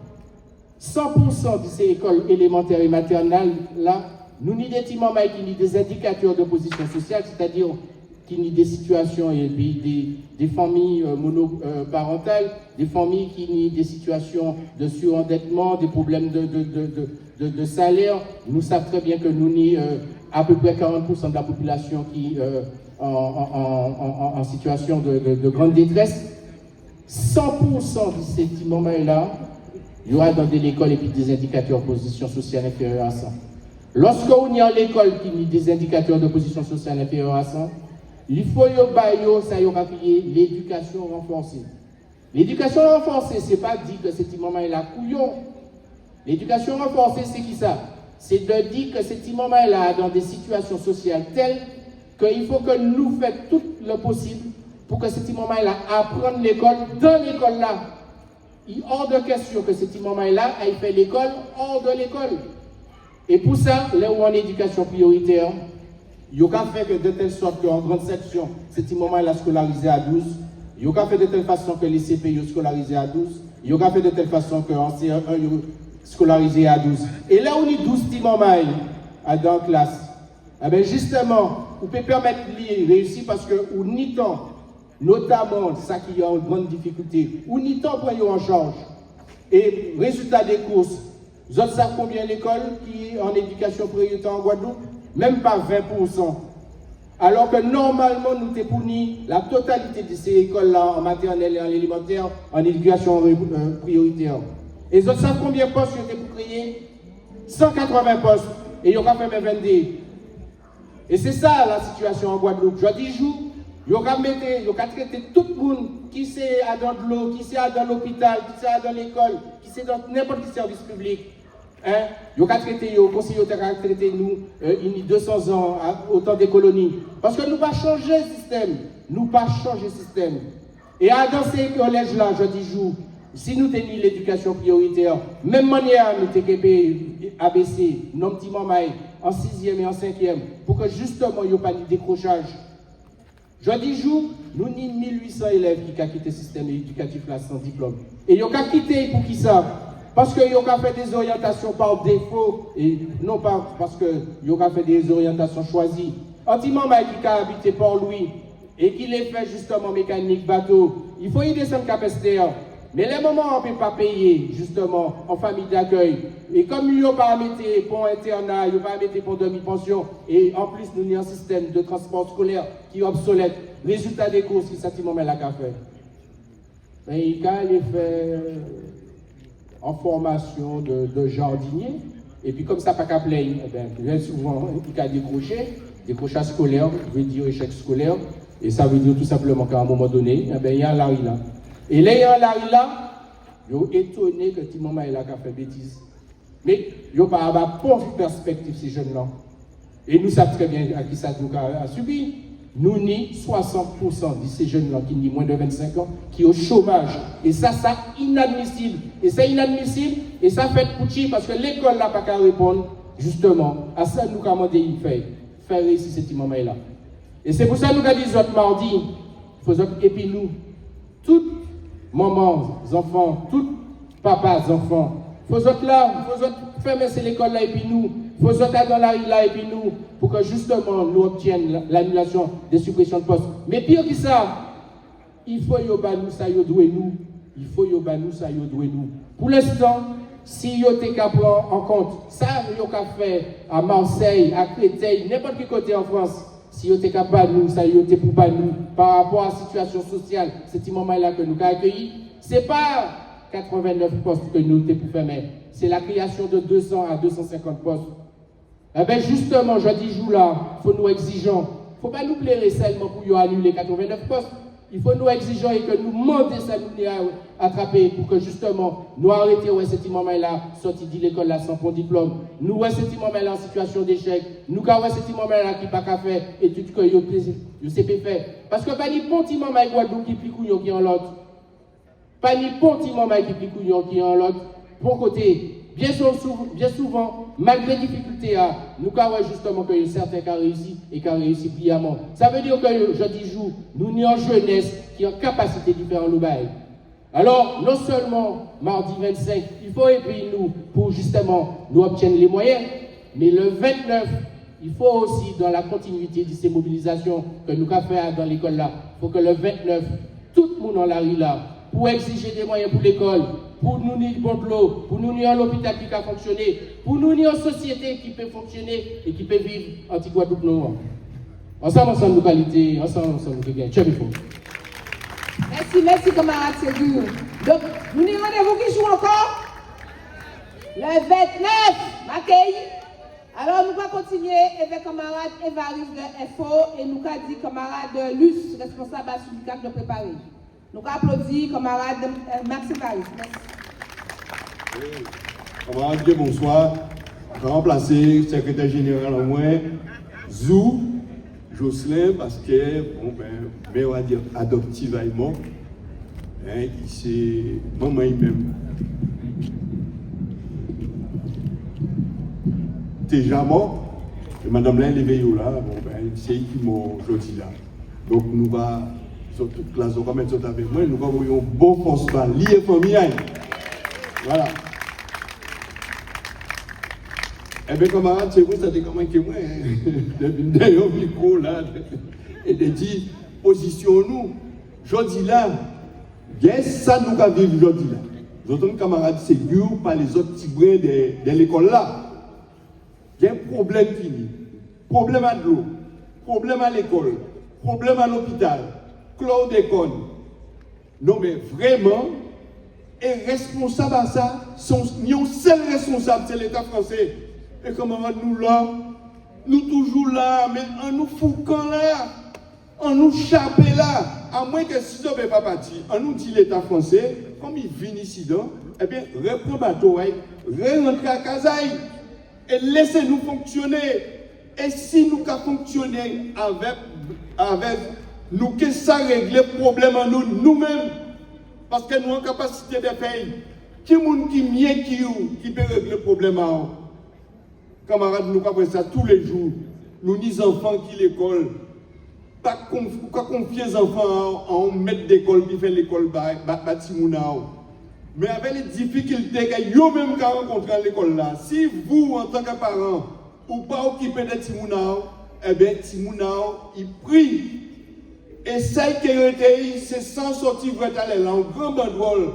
100% de ces écoles élémentaires et maternelles, là, nous avons des petits mamans qui ont des indicateurs de position sociale, c'est-à-dire qui ont des situations et des familles monoparentales, des familles qui ont des situations de surendettement, des problèmes de salaire. Nous savons très bien que nous avons à peu près 40% de la population qui en situation de grande détresse. 100% de ces petits moments-là, il y aura dans l'école et puis des indicateurs de position sociale inférieure à 100. Lorsqu'on est à l'école qui a des indicateurs de position sociale inférieure à 100, il faut que l'éducation renforcée. L'éducation renforcée, ce n'est pas dire que ce petit moment est là couillon. L'éducation renforcée, c'est qui ça? C'est de dire que ce petit moment est là dans des situations sociales telles qu'il faut que nous fassions tout le possible pour que ce petit moment est là apprendre l'école dans l'école là. Il est hors de question que ce petit moment est là aille faire l'école hors de l'école. Et pour ça, là où en éducation prioritaire, il y a fait que de telle sorte qu'en grande section, ce petit moment est scolarisé à 12. Il y a fait de telle façon que les CP sont scolarisés à 12. Il y a fait de telle façon qu'en CE1, ils sont scolarisés à 12. Et là où il y a 12 petits moments dans la classe, eh bien justement, vous pouvez permettre de réussir parce que vous n'y temps notamment ça qui est en grande difficulté, ou ni temps pour en charge. Et résultat des courses, vous savez combien l'école qui est en éducation prioritaire en Guadeloupe? Même pas 20%. Alors que normalement, nous t'es puni la totalité de ces écoles-là en maternelle et en élémentaire en éducation prioritaire. Et vous savez combien de postes ont été créés? 180 postes. Et il y aura fait 22. Et c'est ça la situation en Guadeloupe. Je dis, il y aura traité tout le monde qui c'est dans de l'eau, qui c'est dans l'hôpital, qui c'est dans l'école, qui c'est dans n'importe quel service public. Il y a traité, le conseil a traité nous, il y a 200 ans, au temps des colonies. Parce que nous ne pas changer le système. Nous pas changer le système. Et dans ces collèges-là, je dis, si nous tenions l'éducation prioritaire, même manière, nous TKP, ABC, nos petits mamaïs, en 6e et en 5e, pour que justement, il n'y ait pas de décrochage. Je dis, nous avons 1800 élèves qui ont quitté le système éducatif là sans diplôme. Et ils ont quitté pour qui ça? Parce qu'ils ont fait des orientations par défaut, et non pas parce qu'ils ont fait des orientations choisies. Anti-maman qui a habité Port-Louis, et qui les fait justement mécanique, bateau, il faut y descendre Cap-Esther. Mais les moments où on ne peut pas payer, justement, en famille d'accueil, et comme ils n'ont pas mis pour internat, ils n'ont pas mis pour demi-pension, et en plus, nous avons un système de transport scolaire qui est obsolète, résultat des courses, qui s'attiment à la café. Mais il a les fait en formation de jardinier, et puis comme ça, pas qu'à plaindre, bien souvent, il a décrochage scolaire, veut dire échec scolaire, et ça veut dire tout simplement qu'à un moment donné, il y a un Larry là. Et là, il y a un Larry là, ils sont étonnés que petit maman il a fait bêtise. Mais ils n'ont pas de perspective, ces jeunes-là. Et nous savons très bien à qui ça nous a subi. Nous ni 60% de ces jeunes-là qui ont moins de 25 ans, qui sont au chômage. Et ça, c'est inadmissible. Et c'est inadmissible, et ça fait petit parce que l'école n'a pas qu'à répondre, justement, à ça nous avons demandé de faire réussir cette maman-là. Et c'est pour ça que nous avons dit autres mardi, et puis nous, toutes mamans, enfants, toutes papas, enfants, faut autres là, faut autres fermer l'école là, et puis nous, faut autres dans la rue là, et puis nous, pour que justement nous obtiennent l'annulation des suppressions de postes. Mais pire que ça, il faut yoba nous, ça yodoué nous. Il faut yoba nous, ça yodoué nous. Pour l'instant, si vous avez prendre en compte, ça vous avez fait à Marseille, à Créteil, n'importe quel côté en France, si vous êtes capable nous, ça vous pour pas nous, par rapport à la situation sociale, c'est ce moment-là que nous avons accueilli, ce n'est pas 89 postes que nous avons pour faire, c'est la création de 200 à 250 postes. Eh bien justement, je dis là, il faut nous exigeants. Il ne faut pas nous plaire seulement pour annuler 89 postes. Il faut nous exigeants et que nous demandions ça nous attraper pour que justement nous arrêtions ouais, cet moment-là, sorti de l'école là sans bon diplôme. Nous ouais, cet moment-là en situation d'échec. Nous ouais, cet moment-là qui n'a pas qu'à faire et tout ce que vous savez faire. Parce que pas ni bon petit moment Guadeloupe qui plie couillon qui en l'autre. Pas ni bon petit moment qui plie couillon qui en l'autre. Pour côté. Bien souvent, malgré les difficultés, nous avons justement que certains qui ont réussi et qui ont réussi brillamment. Ça veut dire que je dis nous avons une jeunesse qui a une capacité de faire un loubaï. Alors, non seulement mardi 25, il faut aider nous pour justement nous obtenir les moyens, mais le 29, il faut aussi, dans la continuité de ces mobilisations que nous avons fait dans l'école là, il faut que le 29, tout le monde en la rue là, pour exiger des moyens pour l'école, pour nous nier bon de l'eau, pour nous nier un hôpital qui peut fonctionner, pour nous nier une société qui peut fonctionner et qui peut vivre anti-Guadeloupe noire. Ensemble, nos qualités, ensemble, nous gagnons. Ciao, Merci, camarade Ségur. Donc, nous avons rendez-vous qui joue encore le 29, Mackay. Alors, nous allons continuer avec camarade Évariste de FO et nous allons dire camarade Luce, responsable à syndicat de préparer. Nous applaudissons camarade Maxime Paris. Oui. Camarade, bonsoir. Je vais remplacer le secrétaire général en moins, Zou, Jocelyn, parce que, bon, mais on va dire adoptivement, hein, c'est maman même. Déjà mort, et madame là, elle est veillée là, bon, c'est elle qui m'a aujourd'hui là. Donc, nous va. Toute classe, on va mettre ça avec moi, nous avons un bon constat, lié familial. Voilà. Eh bien, camarades, c'est vous, ça dit comment que moi, depuis d'ailleurs, micro là, et de dire, positionnons-nous. je dis là, bien ça nous avons vécu aujourd'hui là. J'entends camarades ségur par les autres petits brins de l'école là. Il y a un problème fini. Problème à l'eau, problème à l'école, problème à l'hôpital, chlordécone. Non mais vraiment, et responsable à ça, nous seul responsable, c'est l'État français. Et camarades nous là, nous toujours là, mais on nous foucant là, on nous chape là. À moins que si on ne peut pas partir, on nous dit l'État français, comme il vient ici, eh bien, reprend bateau, rentre à Kazaï et laissez-nous fonctionner. Et si nous pouvons fonctionner avec nous, que ça règle le problème en nous-mêmes, parce que nous avons capacité de faire. Qui est mieux qui peut régler le problème à nous? Camarades, nous avons ça tous les jours. Nous, les enfants qui l'école. Pas confier les enfants en maître d'école qui fait l'école bâtiment. Mais avec les difficultés que vous-même rencontrez à l'école là, si vous, en tant que parent, ou pas occupé de Timounao, eh bien, Timounao, il prie. Et celle qui a été, c'est sans sortir vrai aller là, en grand banderole,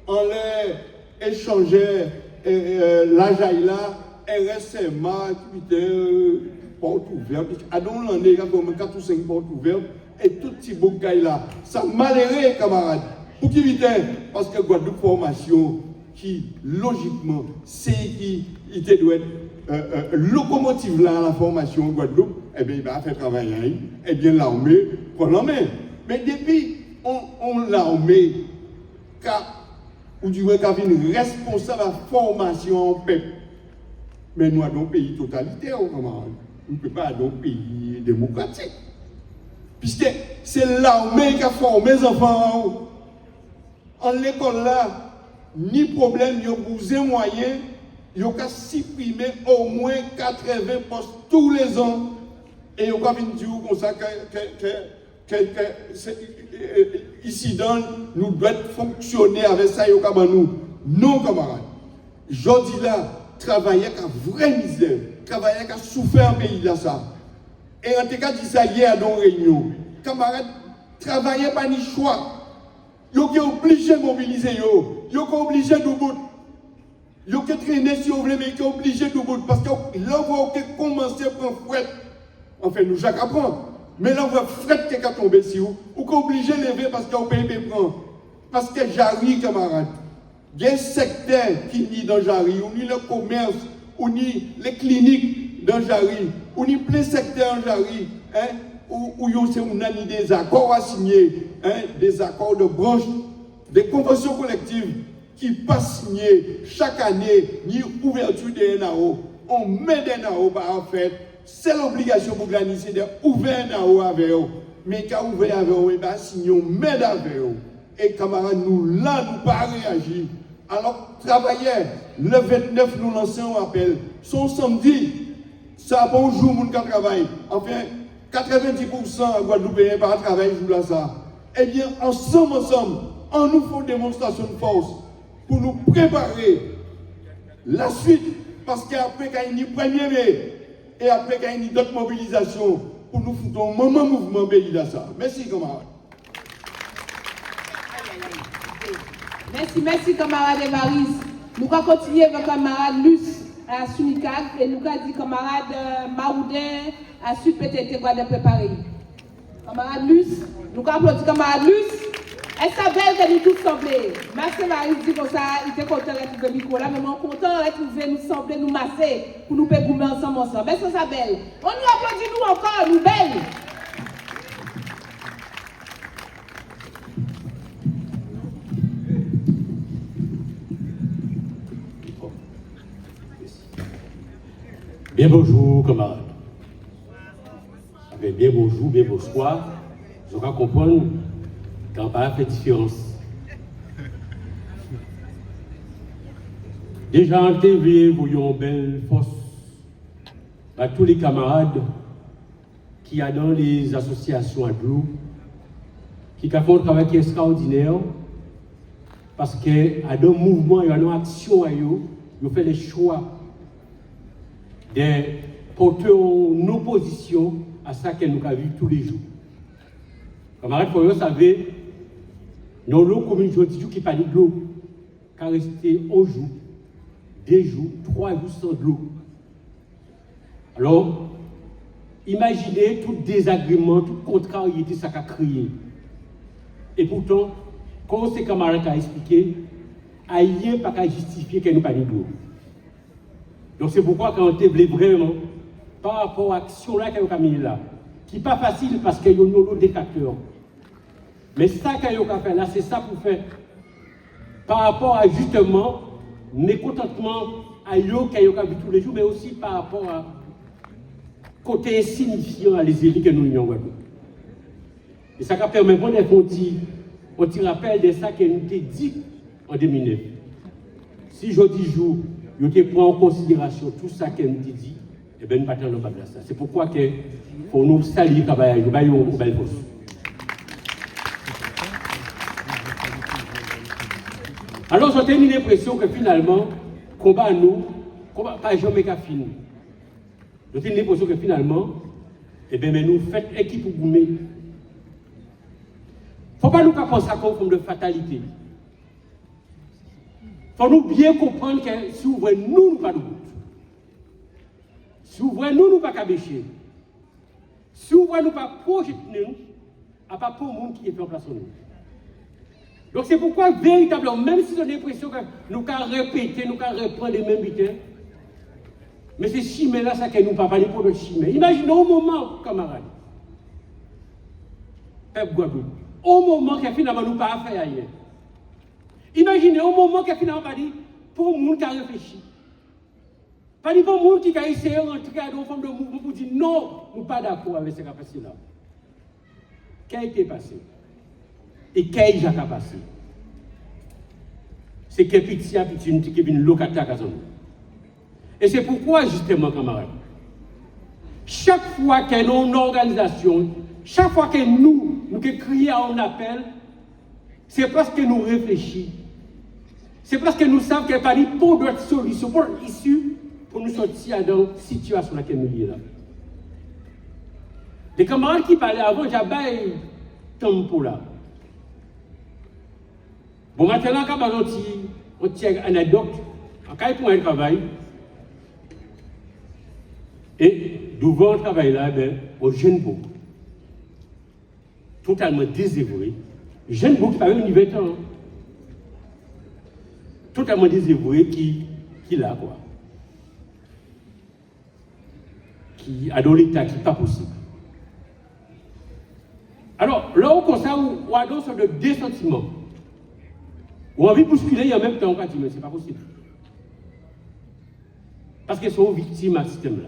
en les échanger la jaïla, RSMA, Twitter, porte ouverte. À donc l'année, il y a comme 4 ou 5 portes ouvertes, et tout petit boucaille là. Ça malheureux, camarades. Pour qui vite, parce que Guadeloupe formation, qui, logiquement, c'est qui, il doit être locomotive là, la formation Guadeloupe, eh bien, il va faire travailler, eh bien, l'armée, prend l'armée. Mais depuis, on l'armée, ou du moins, qu'il y a une responsable à formation en peuple. Mais nous avons un pays totalitaire, camarades. On ne peut pas avoir un pays démocratique. Puisque c'est l'armée qui a formé les enfants. En l'école là, ni problème, il y a besoin de moyens, il y a supprimer au moins 80 postes tous les ans. Et il y a dire comme ça que ici dans nous devons fonctionner avec ça, il y a nous. Non, camarades. Je dis là, travailler avec une vraie misère, travailler avec souffert un pays là ça. Et en tout cas, dit ça hier dans une réunion. Camarades, travailler pas ni choix. Vous êtes obligé de mobiliser, vous êtes obligé de bout. Vous êtes traîner si vous voulez, mais vous êtes obligé de bout. Parce que là, vous avez commencé à prendre fret. Enfin, nous, Jacques apprend. Mais là, vous avez fret qui est tombé sur vous. Vous êtes obligé de lever parce que vous payez prendre. Parce que j'arrive, camarades. Il y a un secteur qui nie dans Jarry, ou ni le commerce, ou ni les cliniques dans Jarry, ou ni plein secteur dans Jarry, hein, où on a des accords à signer, hein, des accords de branche, des conventions collectives qui passent signer chaque année, ni ouverture des NAO. On met des NAO par en fait, c'est l'obligation pour l'année, d'ouvrir un NAO avec eux. Mais quand on ouvert avec eux, on va signer, on met avec eux. Et camarades, nous là, nous pas réagir. Alors, travailleurs, le 29, nous lançons un appel. Son samedi, ça bonjour, mon qui travaille. Enfin, 90% de Guadeloupéens par travail, jour là ça. Eh bien, ensemble, on nous fait une démonstration de force pour nous préparer la suite. Parce qu'après, quand il y a une première et après, quand il y a d'autres mobilisations, pour nous foutre un moment mouvement pays là ça. Merci, camarades. Merci camarade Evaris. Nous allons continuer avec camarade Luce à Sunicag et nous allons dire camarade Maoudin à Sud-PTT quoi de préparer. Camarade Luce, nous allons applaudir camarade Luce. Elle s'appelle que nous tous semblés. Merci Marie dit comme ça, il était content de retrouver le micro là, mais on content de retrouver nous sembler, nous masser pour nous faire goumer ensemble. Merci Isabelle. On nous applaudit nous encore, nous belles. Bien bonjour, camarades. Bien bonjour, bien bonsoir. Je vais comprendre quand pas fait différence. Déjà en TV, vous avez une belle force à tous les camarades qui sont dans les associations à Glou, qui font un travail extraordinaire parce qu'il y a un mouvement, il y a une action, ils fait les choix de porter en opposition à ça que nous avons vu tous les jours. Camarades, vous savez, Dans l'eau commune, je dis qui parle de l'eau, car rester un jour, 2 jours, 3 jours sans de l'eau. Alors, imaginez tout désagrément, toute contrariété, ça a créé. Et pourtant, comme ces camarades ont expliqué, il n'y a pas qu'à justifier qu'elle nous parle de l'eau. Donc c'est pourquoi quand on voulait vraiment, par rapport à l'action là qu'elle a mis là, qui n'est pas facile parce qu'il y a un lot de facteurs. Mais ça qu'elle a fait là, c'est ça pour faire. Par rapport à justement, mécontentement à yo qu'elle a vu tous les jours, mais aussi par rapport à côté insignifiant à les élus que nous y avons. Et ça permet de faire un petit rappel de ça qu'elle nous a dit en 2009. Si je dis jour, je te prends en considération tout ça qu'elle nous dit, et bien nous ne pouvons pas faire ça. C'est pourquoi il faut nous saluer le travail, nous baillons au bel poste. Alors j'ai eu l'impression que finalement, combat nous, combat pas jamais qu'à finir. J'ai eu l'impression que finalement, eh bien, nous faisons équipe pour Goumé. Il ne faut pas nous penser à comme forme de fatalité. Il faut nous bien comprendre que si vous voulez, nous ne pas de route. Si vous voulez, nous ne pas cabécher. Si vous voulez, nous pas projeter nous, à part pour le monde qui est en place en nous. Donc c'est pourquoi, véritablement, même si on a l'impression que nous avons répété, nous avons reprendre les mêmes butins, mais c'est chimé là, ça que nous ne pas parler pour notre chimé. Imaginez au moment, camarades, Pep Guadeloupe, au moment que finalement nous pas faire ailleurs. Imaginez au moment que finalement pas dit pour le monde qui a réfléchi. Pas dit pour le monde qui a essayé d'entrer dans une forme de mouvement pour dire non, nous ne sommes pas d'accord avec ce qui a passé là. Qu'est-ce qui a été passé? Et qu'est-ce qui a passé? C'est que petit à petit, nous avons une locataire à nous. Et c'est pourquoi, justement, camarades, chaque fois qu'il y a une organisation, chaque fois que nous crions un appel, c'est parce que nous réfléchissons. C'est parce que nous savons qu'il n'y a pas de pour d'autres solutions, pour l'issue, pour nous sortir dans la situation dans laquelle nous sommes là. Les camarades qui parlaient avant, j'avais temps pour là. Bon, maintenant, quand on tient une anecdote, on a pour un travail, et devant le travail là, au jeune beau, totalement désœuvré, jeune beau qui avait 20 ans, totalement désœuvré, qui là, quoi. Qui a dans l'état qui n'est pas possible. Alors, là, on constate où on a donc de deux sentiments. Ou envie de bousculer et en même temps, on va dire, mais ce n'est pas possible. Parce qu'ils sont victimes à ce système-là.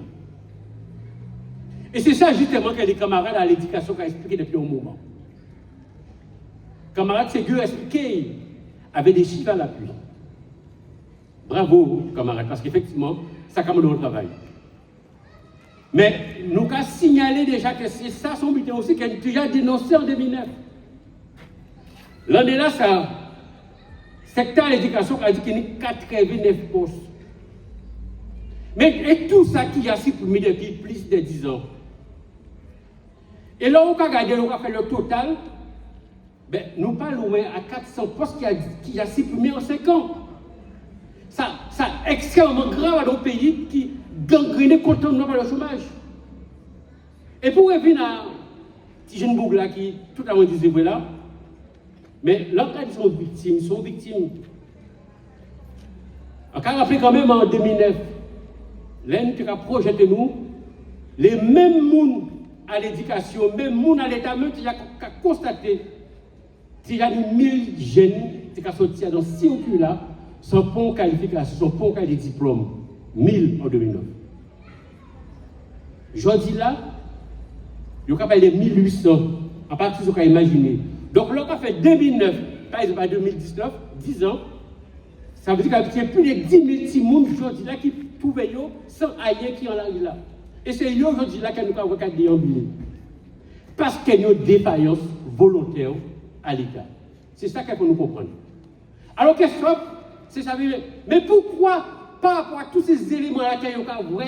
Et c'est ça justement que les camarades à l'éducation ont expliqué depuis un moment. Camarades, c'est Dieu expliqué avec des chiffres à l'appui. Bravo, camarades, parce qu'effectivement, ça comme dans le travail. Mais nous avons signalé déjà que c'est ça son but aussi, qu'elle a déjà dénoncé en 2009. L'année là, ça. Secteur l'éducation a dit qu'il y a 89 postes. Mais et tout ça qui a supprimé depuis plus de 10 ans. Et là, on a regardé, on a fait le total. Ben, nous parlons à 400 postes qui a supprimé en 5 ans. Ça est extrêmement grave dans nos pays qui gangrenent continuellement par le chômage. Et pour revenir à Tijenboug là qui tout à l'heure disait là, mais là, quand ils sont victimes. On a rappelé quand même en 2009, l'un qui a projeté nous, les mêmes gens à l'éducation, même gens à l'état, même qui a constaté qu'il y a 1000 jeunes qui sont sortis dans ce circuit-là, sans bon qualification, sans bon diplôme. 1000 en 2009. Je dis là, il y a parlé de 1800, à partir de ce qu'on a imaginé. Donc, là, on a fait 2009, par exemple, à 2019, 10 ans, ça veut dire qu'il y a plus de 10 000 petits monde aujourd'hui là qui pouvaient sans ailleurs qui en arrive là. Et c'est aujourd'hui là que nous avons déambuler. Parce qu'il y a une défaillance volontaire à l'État. C'est ça qu'il faut nous comprendre. Alors, qu'est-ce que c'est ça? Mais pourquoi, par rapport à tous ces éléments-là que nous avons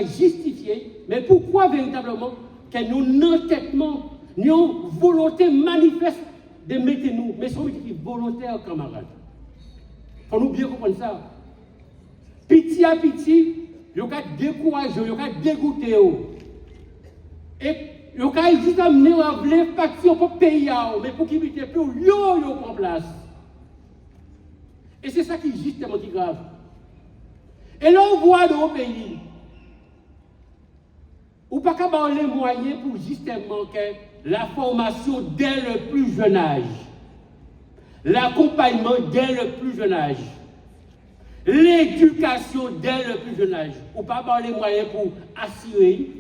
justifiés, mais pourquoi véritablement qu'il y a un entêtement, une volonté manifeste de mettre nous, mais c'est un métier qui est volontaire, camarades. Il faut nous bien comprendre ça. Petit à petit, il y a découragé, il y a dégoûté. Et il y a juste amené à vouloir partir pour payer, mais pour qu'il mette plus, yo prend place. Et c'est ça qui est justement qui grave. Et là, on voit dans nos pays, ou pas qu'à les moyens pour justement que la formation dès le plus jeune âge, l'accompagnement dès le plus jeune âge, l'éducation dès le plus jeune âge, ou pas les moyens pour assurer.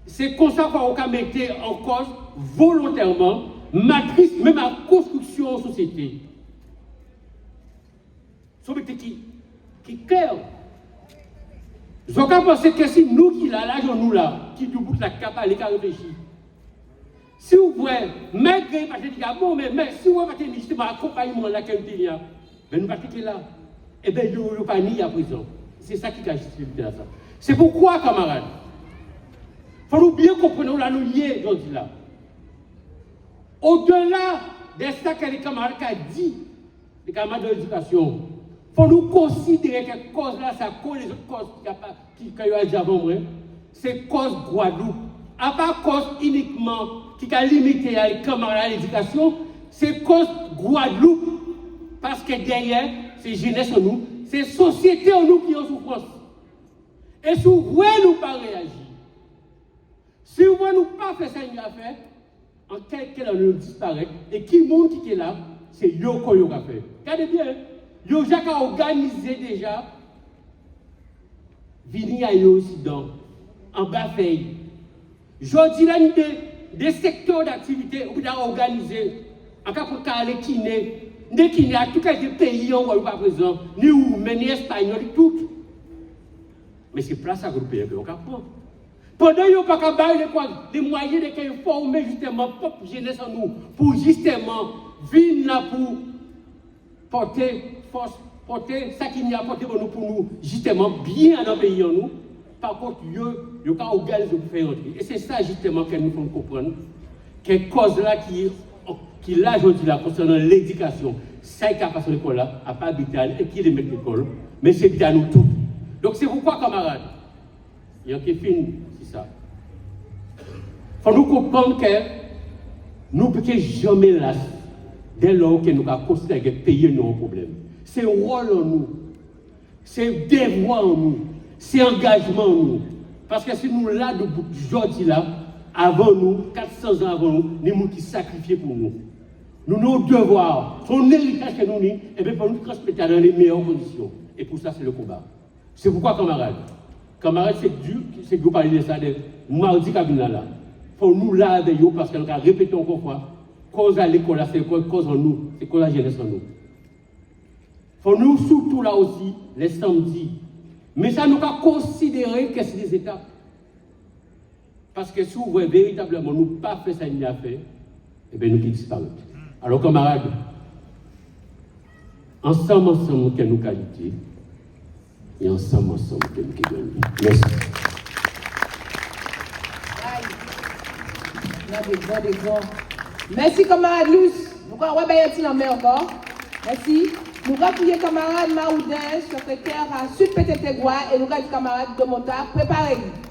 C'est comme ça qu'on va mettre en cause volontairement, matrice, même à construction en société. C'est un qui est clair. Je pense que si nous qui là, nous là, qui nous boucle la capable de réfléchir. Si vous voyez, malgré parce que bon, mais si vous avez justement accompagnement là qu'elle dit là, ben nous partons là. Eh bien, nous ne pas ni à prison. C'est ça qui a justifié ça. C'est pourquoi, camarades, il faut nous bien comprendre là, nous liés aujourd'hui là. Au-delà de ça que les camarades ont dit, les camarades de l'éducation, il faut nous considérer que cette cause-là, ça cause les autres causes qui ont dit avant moi, c'est cause Guadeloupe. À part cause uniquement qui a limité les camarades de l'éducation, c'est cause Guadeloupe. Parce que derrière, c'est jeunesse en nous, c'est société en nous qui est en souffrance. Et si vous voulez nous pas réagir, si vous voulez nous pas faire ça, il a fait, en quelqu'un nous disparaît, et qui monte qui est là, c'est Yoko Yoga fait. Regardez bien, Yoga a organisé déjà, venir à Occident, en bas feuille. Je dis là, des secteurs d'activité, on peut organiser, en cas pour aller kiné. Dès qu'il y a tout cas des pays où on n'est pas présent, ni où, mais ni espagnol, tout. Mais c'est place à grouper un peu, on comprend. Pendant qu'il n'y a pas des moyens de former justement la jeunesse en nous, pour justement venir là pour porter force, porter ça qu'il y a porté pour nous, justement bien dans le pays en nous. Par contre, il y a organisé pour faire entrer. Et c'est ça justement que nous devons comprendre. Quelle cause là qui là aujourd'hui là concernant l'éducation, ça qui a passé l'école là, à pas habiter et qui les met l'école, mais c'est à nous tous. Donc c'est pourquoi, camarades, il y a qui finit, c'est ça. Il faut nous comprendre que nous ne pouvons jamais là, dès lors que nous avons considéré que payer nos problèmes. C'est un rôle en nous, c'est un devoir en nous, c'est un engagement en nous. Parce que si nous là, aujourd'hui là, avant nous, 400 ans avant nous, nous avons qui sacrifié pour nous. Nous avons devoir, son héritage que nous avons, et bien pour nous transmettre dans les meilleures conditions. Et pour ça, c'est le combat. C'est pourquoi, camarades, c'est dur, c'est que vous parlez de ça, de mardi cabina là. Il faut nous là avec vous, parce que nous avons répété encore fois, cause à l'école, c'est cause en nous, c'est cause à la jeunesse en nous. Il faut nous, surtout là aussi, les samedis. Mais ça, nous avons considéré que c'est des étapes. Parce que si vous voyez véritablement nous pas fait ça, il y a fait, eh bien nous qui disparaissons. Alors, camarades, ensemble, que nous qualité, et ensemble, que nous gagnons. Merci. Merci, camarade Luce. Nous allons rebailler un petit nom encore. Merci. Nous allons camarade Maoudin, secrétaire à Sud-PTT-Goua, et nous allons camarade de Monta. Préparez-vous.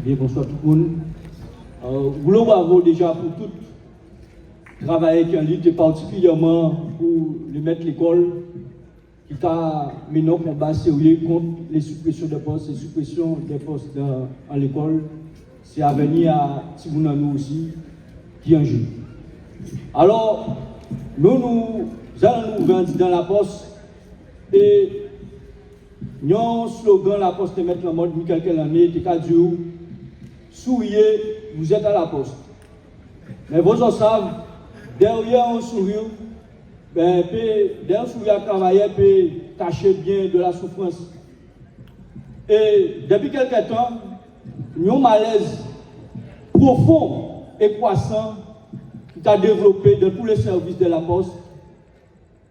Bien, bonsoir tout le monde. Voulons bravo déjà pour tout travail qui a lieu, particulièrement pour le maître l'école qui a mené un combat sérieux contre les suppressions de postes, les suppressions des postes dans l'école. C'est à venir à Tibounanou aussi qui en joue. Alors, nous allons nous vendre dans la poste et nous avons un slogan la poste de mettre en mode depuis quelques années, qui a dit souriez, vous êtes à la poste. Mais vous en savez, derrière un sourire, derrière un sourire à travailler peut cacher bien de la souffrance. Et depuis quelques temps, nous avons un malaise profond et croissant qui a développé dans tous les services de la poste.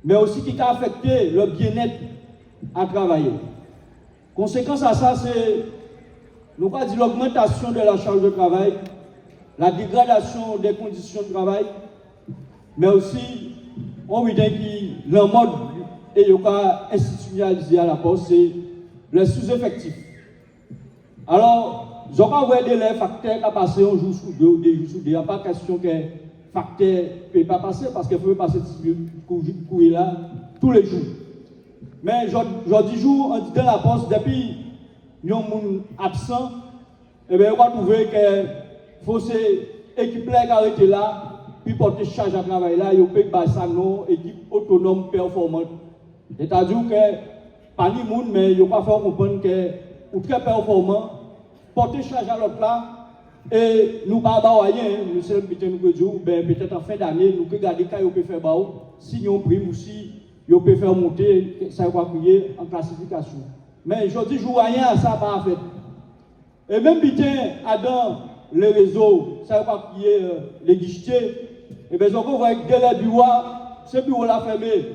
mais aussi qui a affecté le bien-être à travailler. Conséquence à ça, c'est, nous pas dire l'augmentation de la charge de travail, la dégradation des conditions de travail, mais aussi, on veut dire que le mode et le cas institutionnalisé à la poste, c'est le sous-effectif. Alors, je vais voir des facteurs qui passent un jour sous deux, des jours sous deux. Il n'y a pas question que facteur ne peut pas passer parce qu'il faut passer courir là tous les jours. Mais je dis jour, on dit dans la poste, depuis il y a un monde absent, et bien on va trouver que faut ces équipes qui arrêtent là, puis porter charge à travail là, il peut pas ça non, équipe autonome performante. C'est-à-dire que pas ni monde, mais il ne pas faire comprendre que ou très performant, porter charge à l'autre là, et nous ne pouvons pas rien, nous sommes peut-être en fin d'année, nous pouvons garder quand on peut faire si on prime ou si on peut faire monter, ça va crier en classification. Mais je dis, je ne vois rien à ça pas fait. Et même bien, dans les réseaux, ça va crier les guichetiers, et bien, on voit que dès les bureaux, ce bureau-là fermé.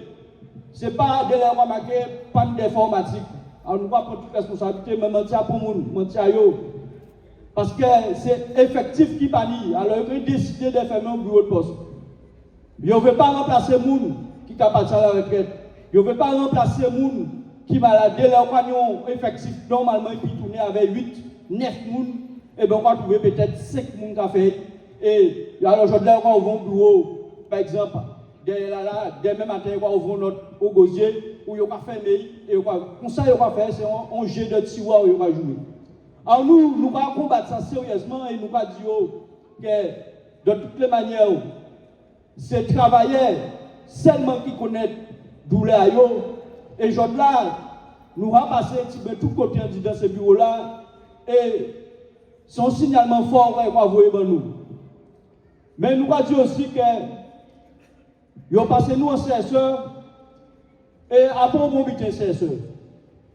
Ce n'est pas dès les remarqué, panne d'informatique. Alors, nous ne pouvons pas prendre toute responsabilité, mais mentir pour nous, mentir à eux. Parce que c'est effectif qui panie. Alors, ils ont décidé de fermer un bureau de poste. Ils ne veulent pas remplacer les gens qui sont partis à la retraite. Ils ne veulent pas remplacer les gens qui sont malades. Dès leur compagnon effectif, normalement, ils peuvent tourner avec 8, 9 personnes. Et bien, on va trouver peut-être 5 personnes qui ont fait. Et alors, aujourd'hui, on va ouvrir un bureau, par exemple, dès même matin, on va ouvrir notre au gosier, où on va fermer. Et comme ça, on va faire, c'est un jet de tiroir où on va jouer. Alors nous allons combattre ça sérieusement et nous allons dire que de toutes les manières, c'est travailler seulement qui connaît douleur. Et aujourd'hui, nous allons passer de tout côté dans ce bureau-là et son signalement fort qu'on va voir pour nous. Mais nous allons dire aussi que nous allons passer nous en CSE et après on va monter CSE.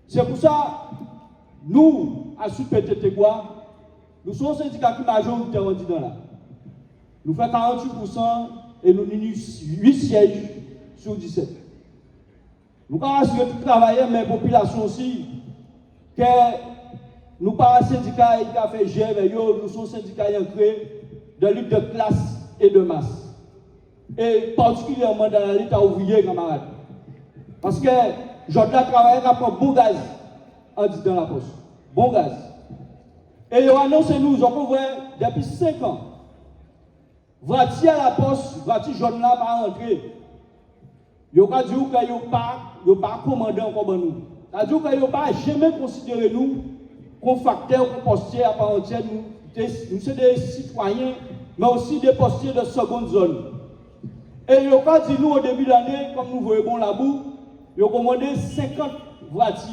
C'est pour ça nous, à Sud-PTT, nous sommes un syndicat qui est majoritaire en disant là. Nous faisons 48% et nous avons 8 sièges sur 17. Nous avons assuré tout travailler, mais la population aussi, que nous pas un syndicat qui a fait gérer, nous sommes un syndicat ancré de lutte de classe et de masse. Et particulièrement dans la lutte ouvrière, camarades. Parce que je dois travailler pour bon gaz en dit dans la poste. Bon gaz. Et ils ont annoncé nous, on voit depuis 5 ans. Voici à la poste, voici jaune là pas rentrer. Ils ont dit qu'ils n'ont pas commandant comme nous. C'est-à-dire qu'ils n'ont pas jamais considéré nous comme facteur, comme postier à part entière. Nous sommes des citoyens, mais aussi des postiers de seconde zone. Et ils ont dit nous au début de l'année, comme nous voyons bon la boue, ils ont commandé 50 voitures.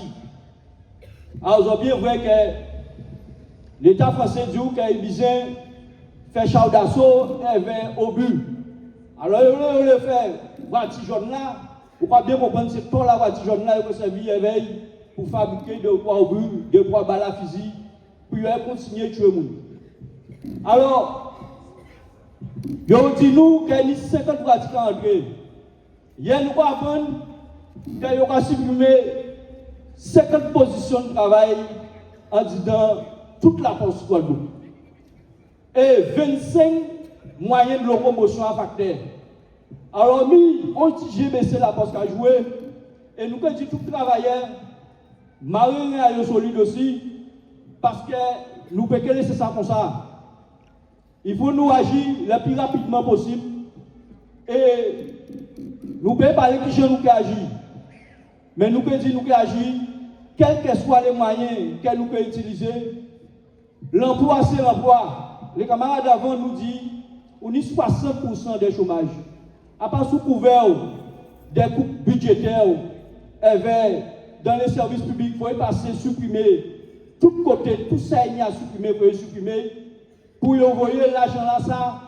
Alors, ils ont bien vu que l'État français dit qu'il a besoin de faire char d'assaut et vers au but. Alors, ils ont fait voiture jaune là. Vous ne pouvez pas bien comprendre que c'est pour la voiture jaune là qui servi éveil pour fabriquer 2-3 obus, 2-3 balles à fusil, pour continuer à tuer les gens. Alors, ils ont dit nous qu'il y a 50 voitures qui sont entrées. Hier, nous avons appris qu'ils ont supprimé 50 positions de travail en disant toute la poste Guadeloupe. Et 25 moyens de locomotion à facteur. Alors nous, on dit GBC la poste à jouer. Et nous avons dit tout travailleur, marine à solide aussi, parce que nous ne pouvons pas laisser ça comme ça. Il faut nous agir le plus rapidement possible. Et nous ne pouvons pas parler qui nous qui agir. Mais nous pouvons dire nous qui agir, quels que soient les moyens que nous pouvons utiliser. L'emploi, c'est l'emploi. Les camarades avant nous disent on est 60% des chômages. À part sous couvert des coupes budgétaires, dans les services publics, il faut passer, supprimer, tout côté, tout ça, il y a supprimé, il faut supprimer, pour y envoyer l'argent là, ça,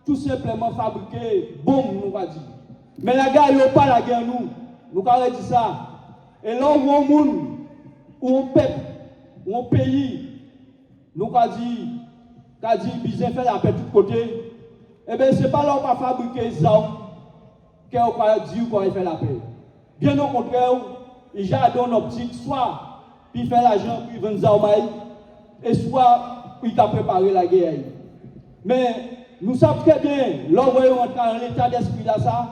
tout simplement fabriquer, bombe, nous va dire. Mais la guerre, il n'y a pas la guerre, nous avons dit ça. Et là, où on monde, où on peuple, où on pays, nous avons dit, besoin faire la paix de tous côtés. Eh bien, ce n'est pas là où on va fabriquer des armes qu'on va dire qu'on va faire la paix. Bien au contraire, il y a une optique, soit puis faire l'argent, puis vendre ça au maïs, et soit il a préparé la guerre. Mais nous savons très bien, lorsqu'on est dans l'état d'esprit là, ça,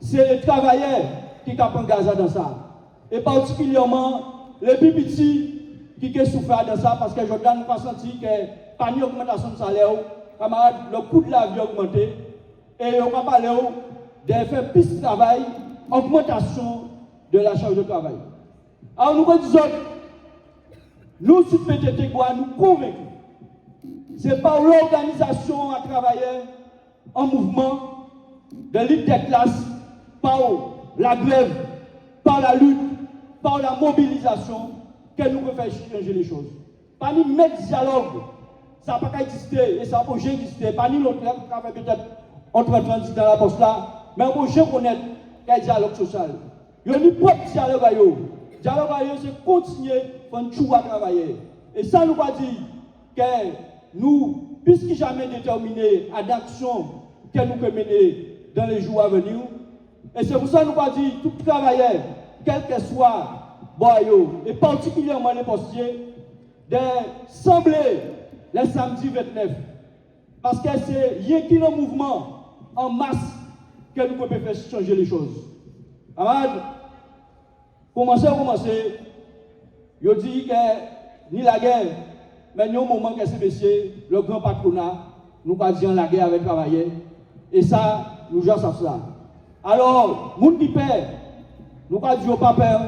c'est les travailleurs qui ont Gaza dans ça. Et particulièrement les plus petits qui ont souffert dans ça, parce que je ne pas senti que par une augmentation de salaire, camarades, le coût de la vie a augmenté, et on va parler de faire plus de travail, augmentation de la charge de travail. Alors nous disons, nous, sous PTT, nous convaincus. C'est par l'organisation à travailler en mouvement de lutte des classes, par la grève, par la lutte, par la mobilisation, que nous pouvons faire changer les choses. Pas ni mettre dialogue, ça n'a pas existé et ça n'a pas existé. Pas ni l'autre travail peut-être entre transit dans la poste là, mais on peut connaître quel dialogue social. Il y a une propre dialogue à eux. Dialogue à eux, c'est continuer à travailler. Et ça nous va dire que nous, puisque jamais déterminés à l'action que nous pouvons mener dans les jours à venir, et c'est pour ça que nous va dire tout travailleur, quel que soit boyau, et particulièrement les postiers, de sembler le samedi 29. Parce que c'est y a un mouvement en masse que nous pouvons faire changer les choses. Amad, commencer, je dis que ni la guerre, mais il y a un moment que c'est messieurs, le grand patronat, nous pas dire la guerre avec les travailleurs. Et ça, nous gens savent ça. Alors, moun qui peur, nous pas dire pas peur,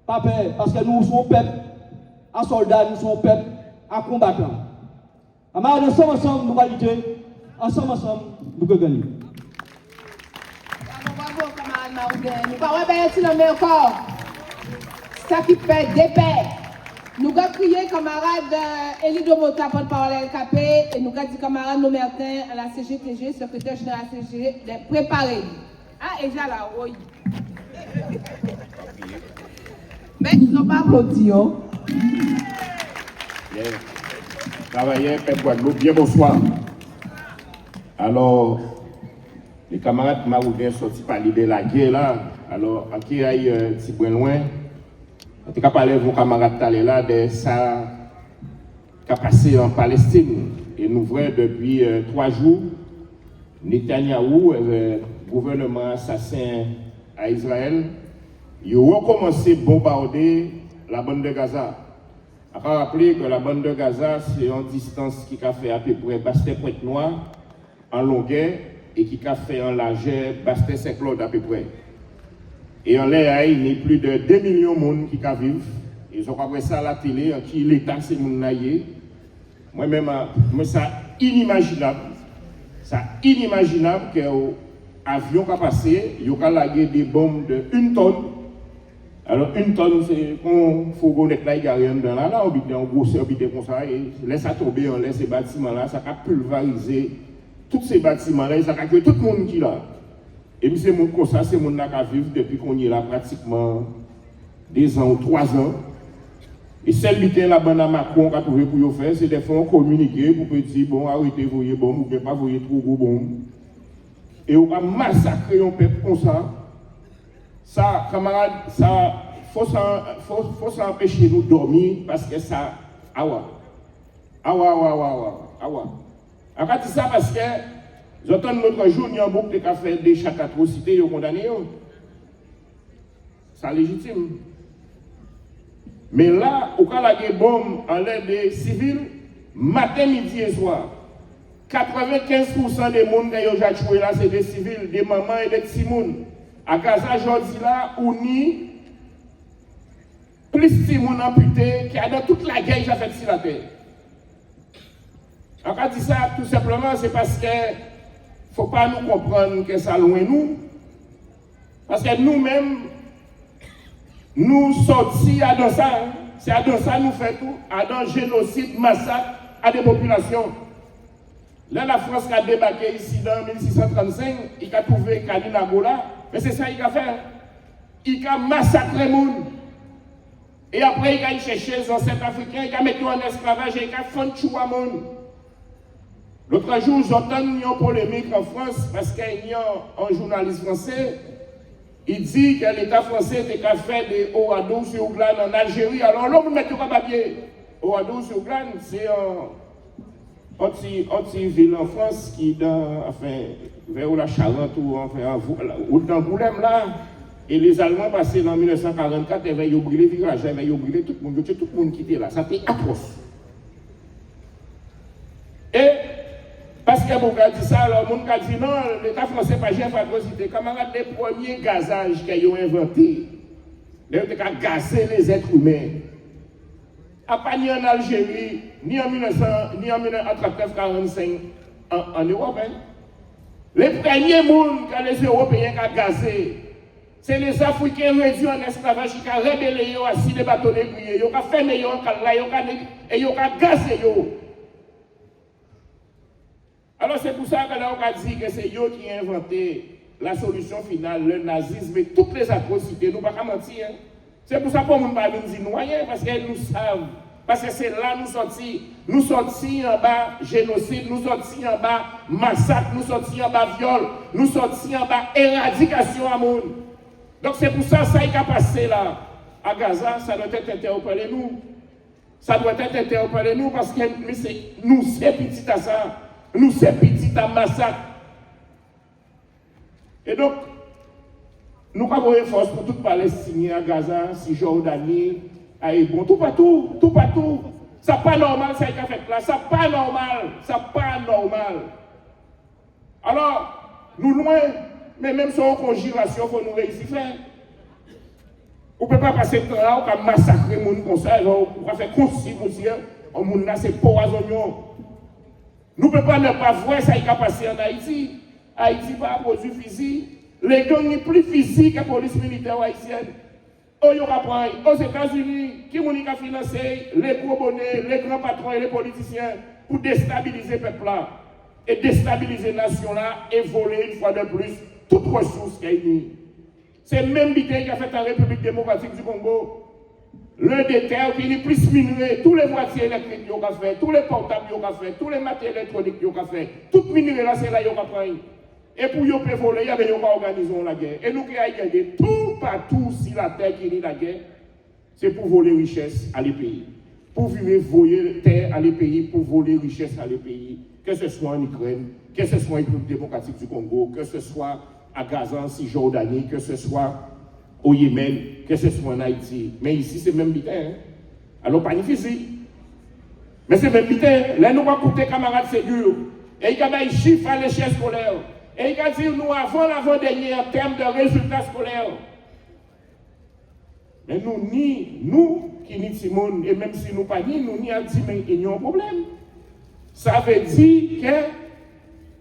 parce que nous sommes peuple, à soldats, nous sommes peuple, à combattants. Alors, ensemble, nous allons lutter, ensemble, nous pouvons gagner. Bravo, camarade Maroudin. Nous allons remercier encore. Ça qui fait des paix. Nous allons crier camarade Elie Domota, porte-parole LKP, et nous allons dire camarade Nomertin à la CGTG, secrétaire général de la CGTG, de préparer. Ah, et j'ai là, oui. Mais ils n'ont pas applaudi. Bien. Travailleurs, Peuple Guadeloupe, bien bonsoir. Alors, les camarades Maroudin sont partis de la guerre là. Alors, à qui aille un petit peu loin, en tout cas, parler vos camarades là de ça qui a passé en Palestine. Et nous voyons depuis 3 jours, Netanyahou, le gouvernement assassin à Israël, il a recommencé à bombarder la bande de Gaza. Il faut rappeler que la bande de Gaza, c'est une distance qui a fait à peu près Bastet-Pointe-Noire en longueur et qui a fait en largeur Bastet-Saint-Claude à peu près. Et en l'air, il y a plus de 2 millions de monde qui vivent. Ils ont appris ça à la télé, qui l'État, c'est mon naïe. Moi-même, c'est inimaginable. C'est inimaginable qu'un avion qui a passé, il a lagué des bombes de 1 tonne. Alors, 1 tonne, c'est qu'on faut que là, il y a rien dedans. Là, on habite en gros, habite comme ça, et laisse ça tomber, on laisse ces bâtiments-là, ça a pulvériser tous ces bâtiments-là, et ça a que tout le monde qui est là. Et c'est mon comme ça, c'est mon qui vivre depuis qu'on y est là pratiquement 2 ans ou 3 ans. Et celle qui est là-bas à Macron qui a trouvé pour faire, c'est des fois communiquer pour dire bon, arrêtez, voyez bon, ou bien pas voyez trop gros bon. Et on va massacrer un peuple comme ça. Ça, camarades, ça, faut s'empêcher de nous dormir parce que ça, awa. On va dire ça parce que j'entends notre jour, il y a beaucoup qui ont fait des chaque atrocités, ils ont condamné. C'est légitime. Mais là, au cas où il y a des bombes en l'air des civils, matin, midi et soir, 95% des gens qui ont joué là, c'est des civils, des mamans et des petits gens. À Gaza, aujourd'hui là, on y plus de petits gens amputés qu'il y a dans toute la guerre qui a fait sur la terre. On va dire ça tout simplement, c'est parce que il ne faut pas nous comprendre que ça loin nous. Parce que nous-mêmes, nous sortis à dans ça. C'est à dans ça nous faisons tout, à dans génocide, massacre à des populations. Là, la France qui a débarqué ici dans 1635, il a trouvé Kalina Gola, mais c'est ça qu'il a fait. Il a massacré le monde. Et après, il a cherché les ancêtres africains, il a mis en esclavage et il a fait tuer le monde. L'autre jour, j'entends une polémique en France parce qu'il y a un journaliste français, il dit que l'État français était qu'à faire des Ouadou sur Ouglan en Algérie. Alors l'homme met tout à papier. Ouadou sur Ouglan, c'est un petit ville en France qui dans, enfin, vers la Charente ou enfin, dans Boulem là. Et les Allemands passaient en 1944, ils avaient brûlé le village, ils avaient brûlé tout le monde qui était là. Ça était atroce. Et parce que vous avez dit ça, alors le monde a dit non, l'État français n'a pas fait atrocité. Camarades, les premiers gazages qu'ils ont inventés, ils ont gazé les êtres humains. Pas ni en Algérie, ni en 1939-45 en Europe. Hein. Les premiers mondes que les Européens ont gazé, c'est les Africains réduits en esclavage qui ont rébellé assis des bateaux négriers, ils ont fermé les et ils ont gazé. Alors c'est pour ça que là on a dit que c'est eux qui ont inventé la solution finale, le nazisme et toutes les atrocités. Nous ne pouvons pas mentir. Hein. C'est pour ça qu'on ne peut pas nous dire noyer, parce qu'elles nous savent. Parce que c'est là nous sortis. Nous sortis en bas génocide, nous sortis en bas massacre, nous sortis en bas viol, nous sortis en bas éradication à monde. Donc c'est pour ça qui a passé là à Gaza, ça doit être interpellé nous. Ça doit être interpellé nous parce que nous c'est petit à ça. Nous c'est petit à massacre. Et donc, nous avons une force pour toute Palestine, à Gaza, Cisjordanie, à Hébron, tout partout. Ça pas normal, ça a été fait là. Ça pas normal. Alors, nous loin, mais même sans conjuration, il faut nous réussir à faire. On ne peut pas passer le temps là, on va massacrer les gens comme ça, on va faire construire, on va c'est poisonnion. Nous ne pouvons pas ne pas voir ça qui a passé en Haïti. Haïti pas produit physique. Les gangs sont plus physiques que la police militaire haïtienne. Aux États-Unis, qui a financé les gros bonnets, les grands patrons et les politiciens pour déstabiliser le peuple là et déstabiliser la nation là et voler une fois de plus toutes ressources qu'il y a eu. C'est le même bité qui a fait en République démocratique du Congo. Le déterre qui est plus minerai, tous les voitures électriques qu'ils ont fait, tous les portables qu'ils ont fait, tous les matériels électroniques qu'ils ont fait, tout minerai là, c'est là qu'ils ont pris. Et pour qu'ils puissent voler, ils ont organisé la guerre. Et nous qui avons gagné tout partout sur la terre qui est la guerre, c'est pour voler richesse à les pays. Pour vivre voler terre à les pays, pour voler richesse à les pays. Que ce soit en Ukraine, que ce soit en République démocratique du Congo, que ce soit à Gaza, en Cisjordanie, que ce soit au Yémen, que ce soit en Haïti. Mais ici, c'est même bité. Hein? Alors, pas difficile. Mais c'est même bité. Là, nous allons coûter camarades sécures. Et il y a des chiffres à l'échelle scolaire. Et il y a dit, nous, avant l'avant-dernier, en termes de résultats scolaires. Mais nous qui n'y sommes, et même si nous pas ni, nous n'y avons dit, mais il y a un problème. Ça veut dire que,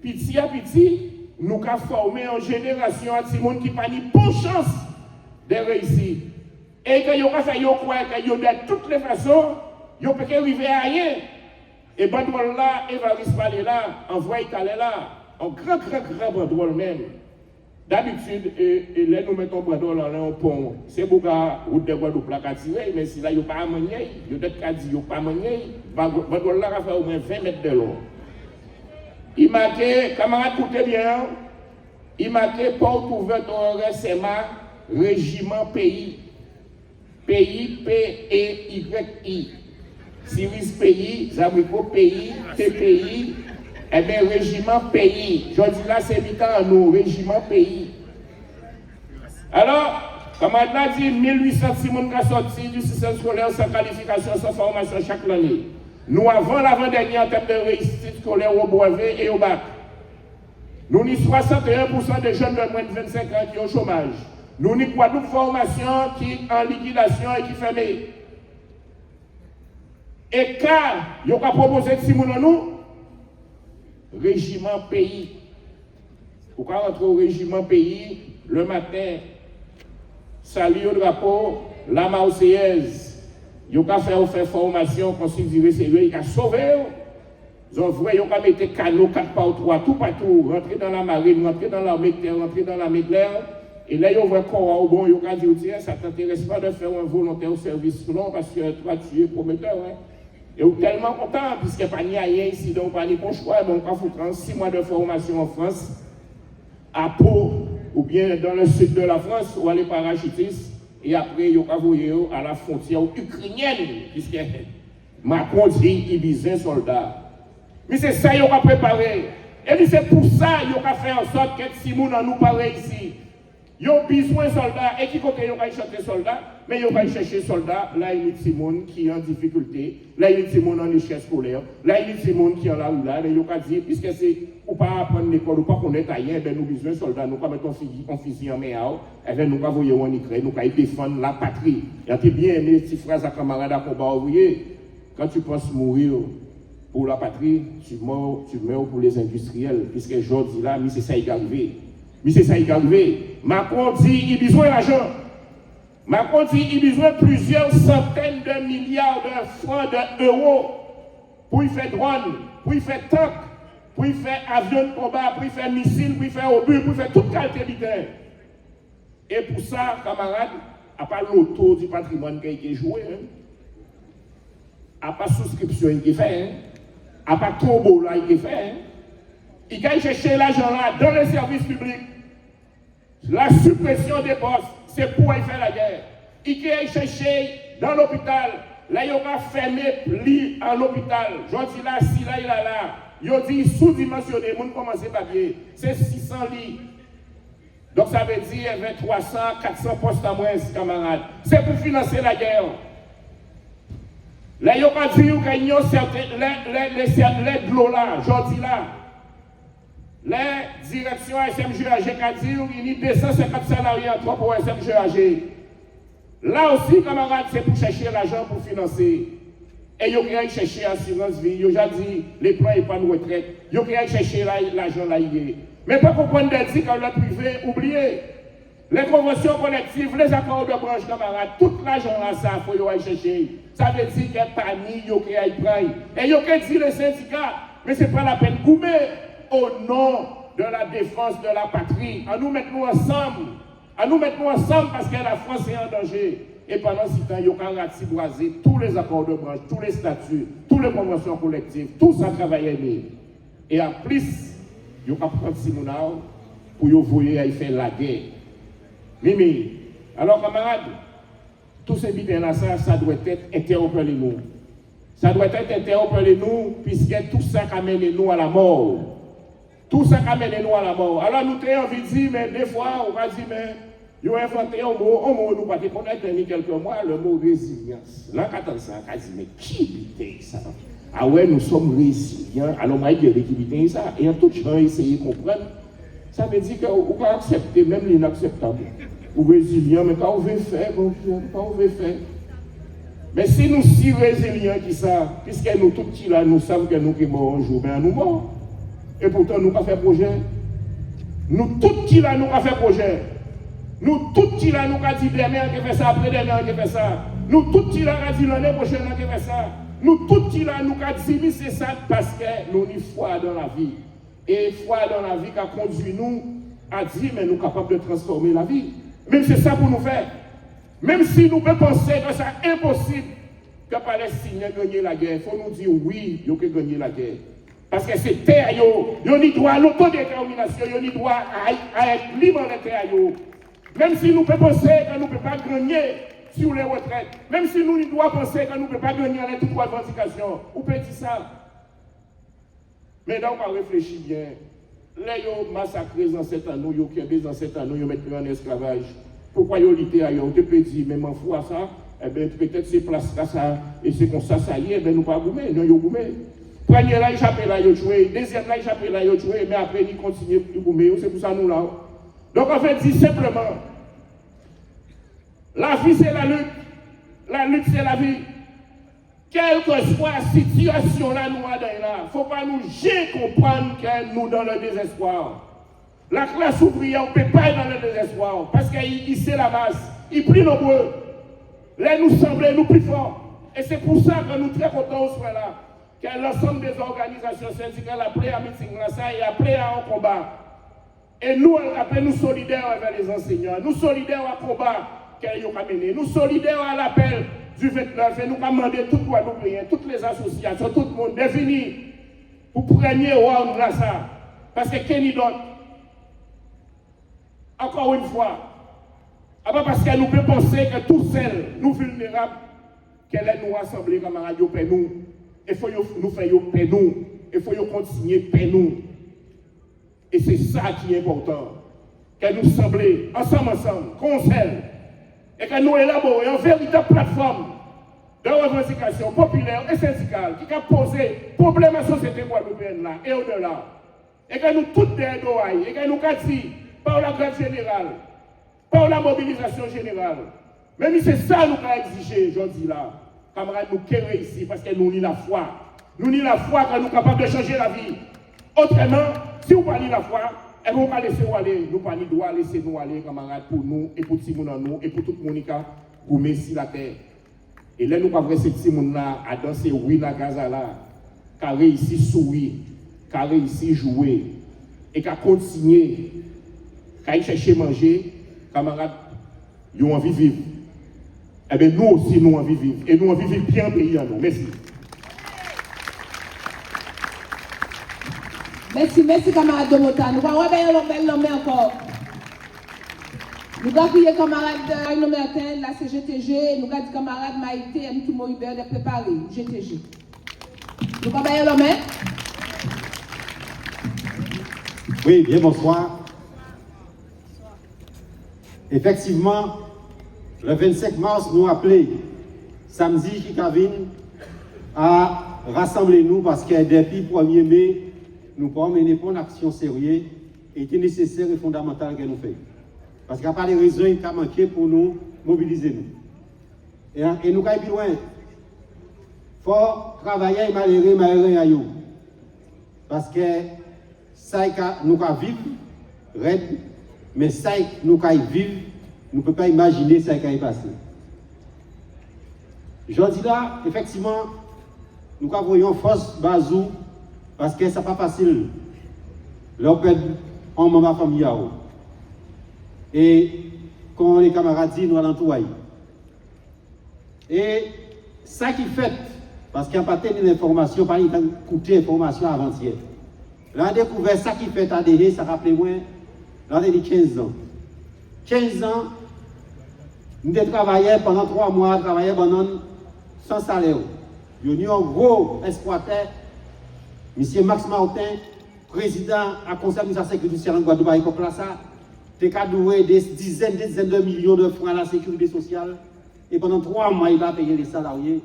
petit à petit, nous avons formé une génération de monde qui n'a pas ni bonne chance de réussir. Et que vous avez fait, vous croyez que vous de toutes les façons, vous pouvez arriver à rien. Et bandrole là, Évariste Palais là, envoie Italien là, un grand bandrole même. D'habitude, et là nous mettons bandrole là en pont. C'est pour que route de Guadeloupe là qu'à tirer, mais si là, vous n'avez pas à manier, vous n'avez pas à dire, vous n'avez pas à manier, bandrole là va faire au moins 20 mètres de long. Il marquait, camarades, écoutez bien, il marquait porte ouverte au RSMA, régiment pays. Pays, P-E-Y-I. Siris pays, Zabrico pays, TPI, eh bien, régiment pays. Je dis là, c'est mi-temps à nous, régiment pays. Alors, comme on a dit, 1800 Simon qui a sorti du système scolaire sans qualification, sans formation chaque année. Nous avons l'avant-dernier en termes de réussite scolaire au brevet et au bac. Nous avons 61% des jeunes de moins de 25 ans qui ont chômage. Nous avons une Guadeloupe formation qui est en liquidation et qui est fermée. Et car, il y a proposé de Simon nous, régiment pays. Pourquoi rentrer au régiment pays le matin, saluer au drapeau, la Marseillaise. Ils ont fait formation, considéré c'est eux qui ont sauvé. Ils ont mis des canaux 4 par 3, tout partout, rentrer dans la marine, rentrer dans l'armée de terre, rentrer dans l'armée de l'air. Et là, ils ont vu corps au bon, ils ont dit, ça ne t'intéresse pas de faire un volontaire au service long parce que toi, tu es prometteur. Hein? Et on est tellement content, puisqu'il n'y a pas ni rien ici, donc pas ni bon choix, donc on va 6 mois de formation en France, à Pau, ou bien dans le sud de la France, où aller parachutiste, et après, il y a envoyé à la frontière ukrainienne, puisque Macron dit il besoin soldats. Mais c'est ça qu'il a préparé. Et puis c'est pour ça qu'il a fait en sorte que si nous nous parlons ici, il y a besoin de soldats, et qui côté il y a chercher soldats, mais il y a chercher soldats, là il y a des gens qui sont en difficulté, là il y a des gens en échec scolaire, là il y a des gens qui sont là où là, et il y a dit, puisque c'est ou pas apprendre l'école, ou pas connaître rien, ben nous besoin de soldats, nous pas mettre un fusil en main, et ben nous pas voyer en Ukraine, nous pas défendre la patrie. Et tu bien aimé cette phrase à camarade à combat ouvrier, quand tu penses mourir pour la patrie, tu meurs pour les industriels, puisque aujourd'hui là, mais c'est ça qui est arrivé. Mais c'est ça qui est arrivé. Macron dit il a besoin d'argent. Macron dit il a besoin de plusieurs centaines de milliards de francs d'euros pour y faire drone, pour y faire tank, pour y faire avion de combat, pour y faire missiles, pour y faire obus, pour y faire toute qualité militaire. Et pour ça, camarades, à part l'auto du patrimoine qui a été joué, à part souscription qui est fait, à part tombeau là qui est fait, il a cherché l'argent là dans les services publics. La suppression des postes, c'est pour y faire la guerre. Il a cherché dans l'hôpital, là il a fermé lit à l'hôpital. Je dis là, si là, il a là. Il a dit sous-dimensionné, il commence à papier. C'est 600 lits. Donc ça veut dire 300, 400 postes à moins, camarades. C'est pour financer la guerre. Là, il a dit qu'il y a les de l'eau là, je dis là. Les directions SMGAG qui dit qu'il y a 250 salariés en trop pour SMGAG. Là aussi, camarades, c'est pour chercher l'argent pour financer. Et ils ont cherché l'assurance vie, ils ont déjà dit les plans épargne retraite, ils ont cherché l'argent là. Mais pas comprendre de dire que le privé, oubliez. Les conventions collectives, les accords de branche, camarades, tout l'argent là, ça, il faut aller chercher. Ça veut dire qu'il n'y a pas ni, il y a et ils ont dit les syndicats, mais ce n'est pas la peine de goumer au nom de la défense de la patrie. À nous mettre nous ensemble. À nous mettre nous ensemble parce que la France est en danger. Et pendant ce temps, il y a ratiboisé tous les accords de branche, tous les statuts, toutes les conventions collectives, tout ça travaille. Et en plus, il y a prendre Simonao pour vous voyer à faire la guerre. Mimi, alors camarades, tous ces bitins-là, ça doit être interpellé nous. Ça doit être interpellé nous, puisque tout ça amène nous à la mort. Tout ça amène nous à la mort. Alors nous avons envie de dire, mais des fois, on va dire, mais ils ont inventé un mot, nous pas connaître il y a quelques mois, le mot résilience. Là, quand on s'en dit, mais qui bitait ça? Ah ouais, nous sommes résilients. Alors, moi, je dis qui bitait ça. Et en tout cas, essayer de comprendre. Ça veut dire qu'on peut accepter même l'inacceptable. Ou résilient, mais quand on veut faire, quand on veut faire. Mais si nous si résilients qui ça, puisque nous tout petits là, nous savons que nous qui morts un jour, ben nous morts. Et pourtant, nous pas fait projet. Nous tout petits là, nous pas fait projet. Nous tout petits là, nous pas dit demain on fait ça, après demain on fait ça. Nous tout petits là, on dit l'année prochaine on fait ça. Nous tout petits là, nous pas dit c'est ça parce que nous avons foi dans la vie. Et foi dans la vie qui a conduit nous à dire mais nous sommes capables de transformer la vie. Même c'est ça pour nous faire. Même si nous pouvons penser que c'est impossible que les Palestiniens gagnent la guerre, il faut nous dire oui, ils ont gagné la guerre. Parce que c'est terre, ils ont droit à l'autodétermination, ils ont droit à être libres de terre. Même si nous pouvons penser que nous ne pouvons pas gagner sur les retraites, même si nous devons penser que nous ne pouvons pas gagner les toutes trois revendications, ou peut dire ça. Mais donc, on réfléchit bien. Là, ils ont massacré les ancêtres à nous, ils ont tué les ancêtres à nous, ils ont mis en esclavage. Pourquoi ils ont lutté ailleurs? Tu peux dire, même en fou à ça, eh bien, peut-être c'est place là, ça, et c'est comme ça, ça y est, ben nous pas goumé, non, ils ont goumé. Premier là, ils échappent là, ils ont tué. Deuxième là, ils échappent là, ils ont tué, mais après, ils continuent de goumer, c'est pour ça nous là. Donc, en fait, dit simplement, la vie, c'est la lutte. La lutte, c'est la vie. Quelle que soit la situation là, nous, il ne faut pas nous jamais comprendre que nous dans le désespoir. La classe ouvrière, on ne peut pas être dans le désespoir. Parce qu'il sait la masse. Il prie nombreux. Là, nous semblons nous plus forts. Et c'est pour ça que nous sommes très contents au soir là. Que l'ensemble des organisations syndicales appelées à meeting là, ça, et appelées à un combat. Et nous, appelons nous solidaires avec les enseignants. Nous solidaires à combat. qu'elle a mené. Nous solidaires à l'appel du 29 et nous avons demandé tout Guadeloupéens, toutes les associations, tout le monde définir pour premier round là ça. Parce que Kenny d'autre, encore une fois, parce que nous pouvons penser que tous celles, nous vulnérables, qu'elle est nous rassembler comme radio paix nous. Il faut nous faire paix nous. Il faut continuer paix nous. Et c'est ça qui est important. Que nous semblons ensemble, conseil, et que nous élaborons une véritable plateforme de revendication populaire et syndicale qui a posé problème à la société guadeloupéenne là et au-delà. Et que nous toutes des d'oreilles, et que nous avons dit par la grève générale, par la mobilisation générale. Même si c'est ça nous avons exigé aujourd'hui là, camarades, nous qui ici parce que nous avons la foi. Nous avons la foi que nous sommes capables de changer la vie. Autrement, si vous parlez la foi, et vous ne pas laisser nous aller, nous pas droit laisser nous aller, camarades, pour nous, et pour tout le monde nous, et pour tout le monde qui pour messi la terre. Et là, nous pas vrai ces gens là à danser oui la Gaza là, qui a réussi à sourire, qui a réussi à jouer, et qui a continué, qui a cherché à manger, camarades, ils ont envie de vivre. Eh bien, nous aussi, nous avons envie de vivre. Et nous avons envie de vivre bien pays en nous. Merci. Merci, camarade de Mota. Nous allons revenir l'homme nommé encore. Nous allons prier camarade nommé atteint, la CGTG. Nous allons dire camarade Maïté, M. Moïbert de préparer, GTG. Nous allons revenir l'homme. Oui, bien bonsoir. Effectivement, le 25 mars, nous appelons samedi Chikavin à rassembler nous parce que depuis le 1er mai, nous pouvons mener pour une action sérieuse et était nécessaire et fondamental que nous faisons. Parce qu'il n'y a pas de raison qui a manqué pour nous mobiliser nous. Et nous allons plus loin. Il faut travailler et malheureux à nous. Parce que ça, nous allons vivre, mais ça, nous allons vivre, nous ne pouvons pas imaginer ce qui va passer. Je dis là, effectivement, nous voyons force bazou parce que ce n'est pas facile. Leur père en maman famille. Et quand les camarades disent, nous allons tout. Et ça qui fait, parce qu'il n'y a pas tellement d'informations, pas écouter l'information avant-hier. Là, on a découvert ça qui fait adhérer, ça rappelait moins, là, on a dit 15 ans. 15 ans, nous avons travaillé pendant 3 mois, travaillé pendant sans salaire. Nous avons un gros exploiteur, M. Max Martin, président à conseil de la sécurité sociale en Guadeloupe, il a doué des dizaines de millions de francs à la sécurité sociale. Et pendant 3 mois, il a payé les salariés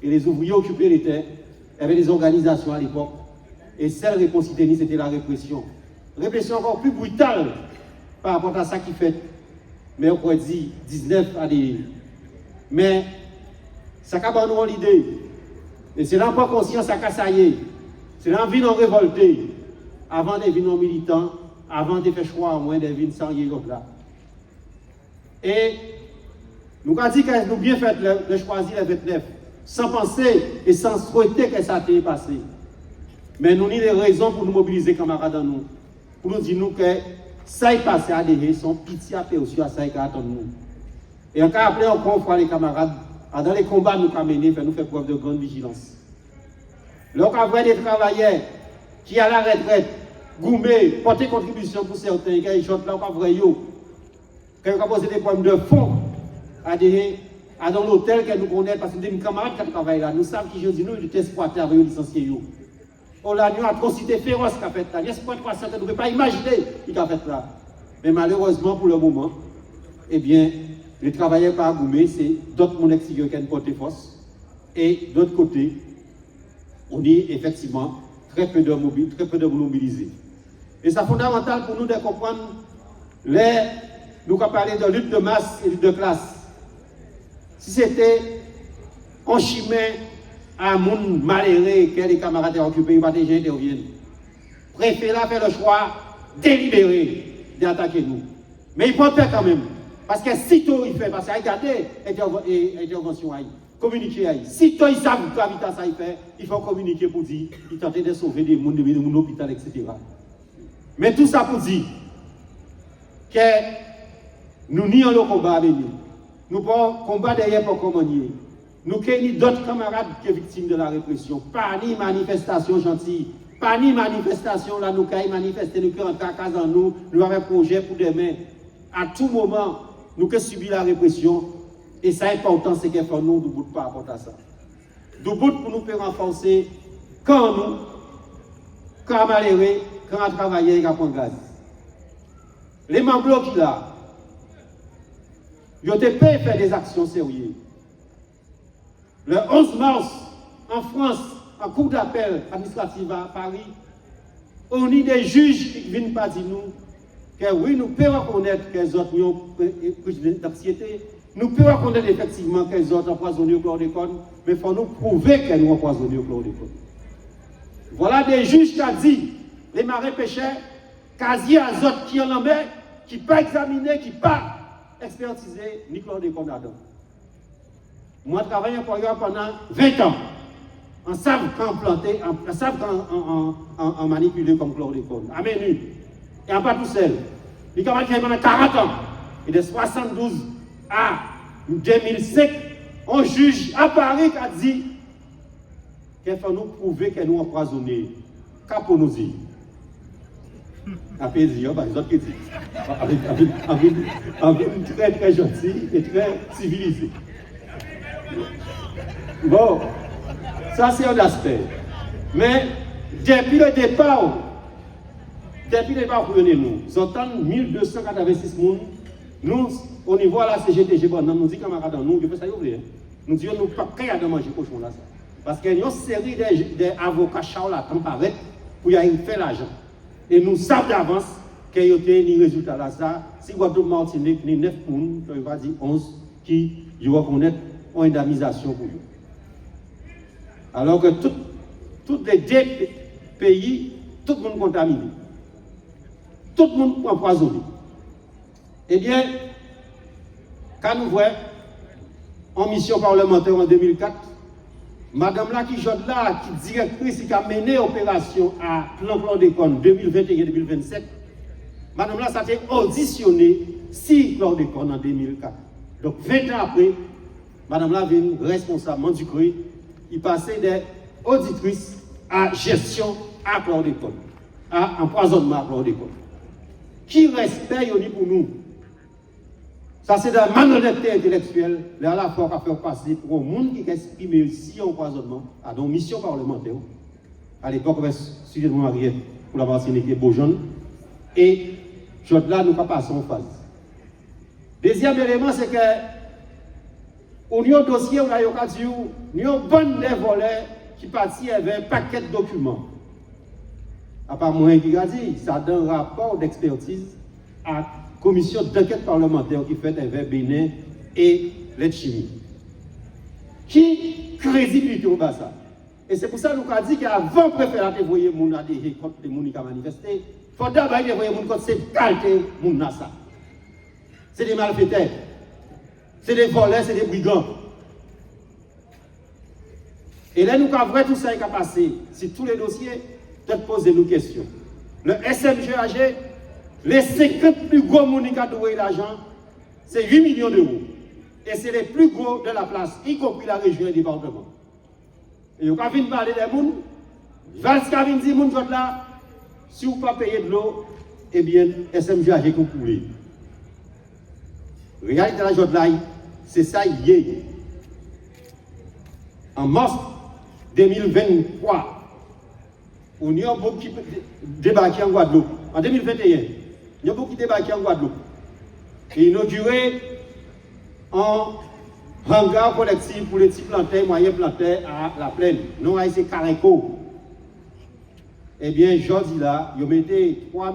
et les ouvriers occupés les terres. Il y avait des organisations à l'époque. Et celle réponse c'était la répression. Répression encore plus brutale par rapport à ça qui fait mercredi 19 à des. Mais ça a nous l'idée. Et c'est là pas conscience à cassailler. C'est l'envie de révolter avant de venir militants, avant de faire choix au moins de venir sans y là. Et nous avons dit que nous bien fait de choisir le 29, sans penser et sans souhaiter que ça t'ait passé. Mais nous avons des raisons pour nous mobiliser, camarades, dans nous. Pour nous dire que ça est passé à des son pitié à faire aussi à ça et à attendre nous. Et encore après, on voit les camarades, dans les combats nous avons menés, nous faire preuve de grande vigilance. Lorsqu'on voit des travailleurs qui à la retraite, gourmet, porter contribution pour certains, qui sont là, on voit yo, qui ont posé des problèmes de fond à dans l'hôtel que nous connaissons, parce que des camarades qui travaillent là, nous savons qui je dis nous, ils sont exploités avec les licenciés. On a une atrocité féroce qui a fait là. Il y a 300 nous ne pouvons pas imaginer qui a fait là. Mais malheureusement, pour le moment, eh bien, les travailleurs par Goumé, c'est d'autres mondes qui ont porté force. Et d'autre côté, on est effectivement très peu de mobilisés. Et c'est fondamental pour nous de comprendre, nous avons parlé de lutte de masse et lutte de classe. Si c'était en chemin à un monde malheureux que les camarades ont occupé, ils ne vont pas déjà intervenir. Préférez faire le choix délibéré d'attaquer nous. Mais il faut faire quand même. Parce que sitôt il fait, parce que regardez l'intervention, communiquer. Sitôt ils savent que ça il fait, il faut communiquer pour dire, il tente de sauver des gens de mon hôpital, etc. Mais tout ça pour dire que nous nions le combat avec nous. nous prenons combat derrière pour communier. Nous avons d'autres camarades qui sont victimes de la répression. Pas ni manifestation gentille, pas ni manifestation là, nous avons manifesté, nous avons rentré à casa en nous, nous avons un projet pour demain. À tout moment, nous avons subi la répression. Et ça important, c'est qu'il faut nous, de bout par rapport à ça. De bout pour nous faire renforcer quand nous, quand malheureux, quand travailler et quand prendre gaz. Les membres qui là, ils ont été faire des actions sérieuses. Le 11 mars, en France, en cour d'appel administrative à Paris, on a des juges qui viennent pas dire nous que oui, nous pouvons reconnaître que les autres ont pris d'anxiété, nous pouvons reconnaître effectivement que les autres ont empoisonné au chlordécone, mais il faut nous prouver que nous empoisonné au chlordécone. Voilà des juges qui ont dit, les marins pêcheurs, casier azote qui en la mer, qui pas examiné, qui pas expertisé, ni chlordécone là-dedans. Moi, je travaille pendant 20 ans. On sait quand planter, on sait quand manipuler comme chlordécone. À menu. Et en pas tout seul. Il travaille pendant 40 ans. Et de 72 à 2005, on juge à Paris qui a dit qu'il faut nous prouver que nous empoisonnés. Qu'est-ce qu'on nous dit? Après, il y a des autres qui disent. Avec très très gentil et très civilisé. Bon, ça c'est un aspect. Mais depuis le départ pour nous, j'entends 1286 personnes, nous, au niveau de la CGTG, nous disons camarades, nous faisons ça, nous disons nous pas qu'à de manger cochon là. Parce qu'il y a une série d'avocats là, pour y aller faire l'argent. Et nous savons d'avance qu'il y a des résultats là. Si Guadeloupe Martinique, ni 9 personnes, on va dire 11, qui reconnaissent une indemnisation pour eux. Alors que tous les deux pays, tout le monde contaminé. Tout le monde empoisonné. Eh bien, quand nous voyons en mission parlementaire en 2004, Madame là qui joue là, qui directrice qui a mené l'opération à chlordécone 2021-2027, Madame là, ça a été auditionné 6 chlordécone en 2004. Donc 20 ans après, Madame là vient responsable du CRI, il passait des auditrices à gestion à chlordécone, à empoisonnement à chlordécone. Qui respecte pour nous? Ça, c'est de la malhonnêteté intellectuelle, là, la fois qu'on fait passer pour un monde qui exprime si empoisonnement à nos missions parlementaires. À l'époque, on va suivre mon arrière pour la Martinique et Beaujeune. Et là, nous ne passons en phase. Deuxième élément, c'est que, au niveau dossier, on a eu un bon des volets qui partit avec un paquet de documents. À part moi qui a dit, ça donne un rapport d'expertise à la commission d'enquête parlementaire qui fait avec Bénin et l'aide chimie. Qui crédibilité au bas ça? Et c'est pour ça que nous avons dit qu'avant de préférer envoyer les gens adhérer contre les gens qui ont manifesté, il faut d'abord envoyer les gens contre ces qualités de ça. C'est des malfaiteurs, c'est des voleurs, c'est des brigands. Et là, nous avons vu tout ça qui a passé. Si tous les dossiers, peut-être poser nos questions. Le SMGAG, les 50 plus gros moniques à douer l'argent, c'est 8 millions d'euros. Et c'est les plus gros de la place, y compris la région et le département. Et vous avez parler des gens, Vals Kavin dit, moun jot là, si vous ne pas payer de l'eau, eh bien, SMGAG est coulé. Réalité de la jot là, c'est ça hier. En mars 2023, on y a beaucoup qui débarqué en Guadeloupe. En 2021, il y a beaucoup qui débarqué en Guadeloupe. Et inauguré en hangar collectif pour les petits plantains, moyens plantains à la plaine. Non, c'est Caraco. Eh bien, je dis là, ils ont mis 3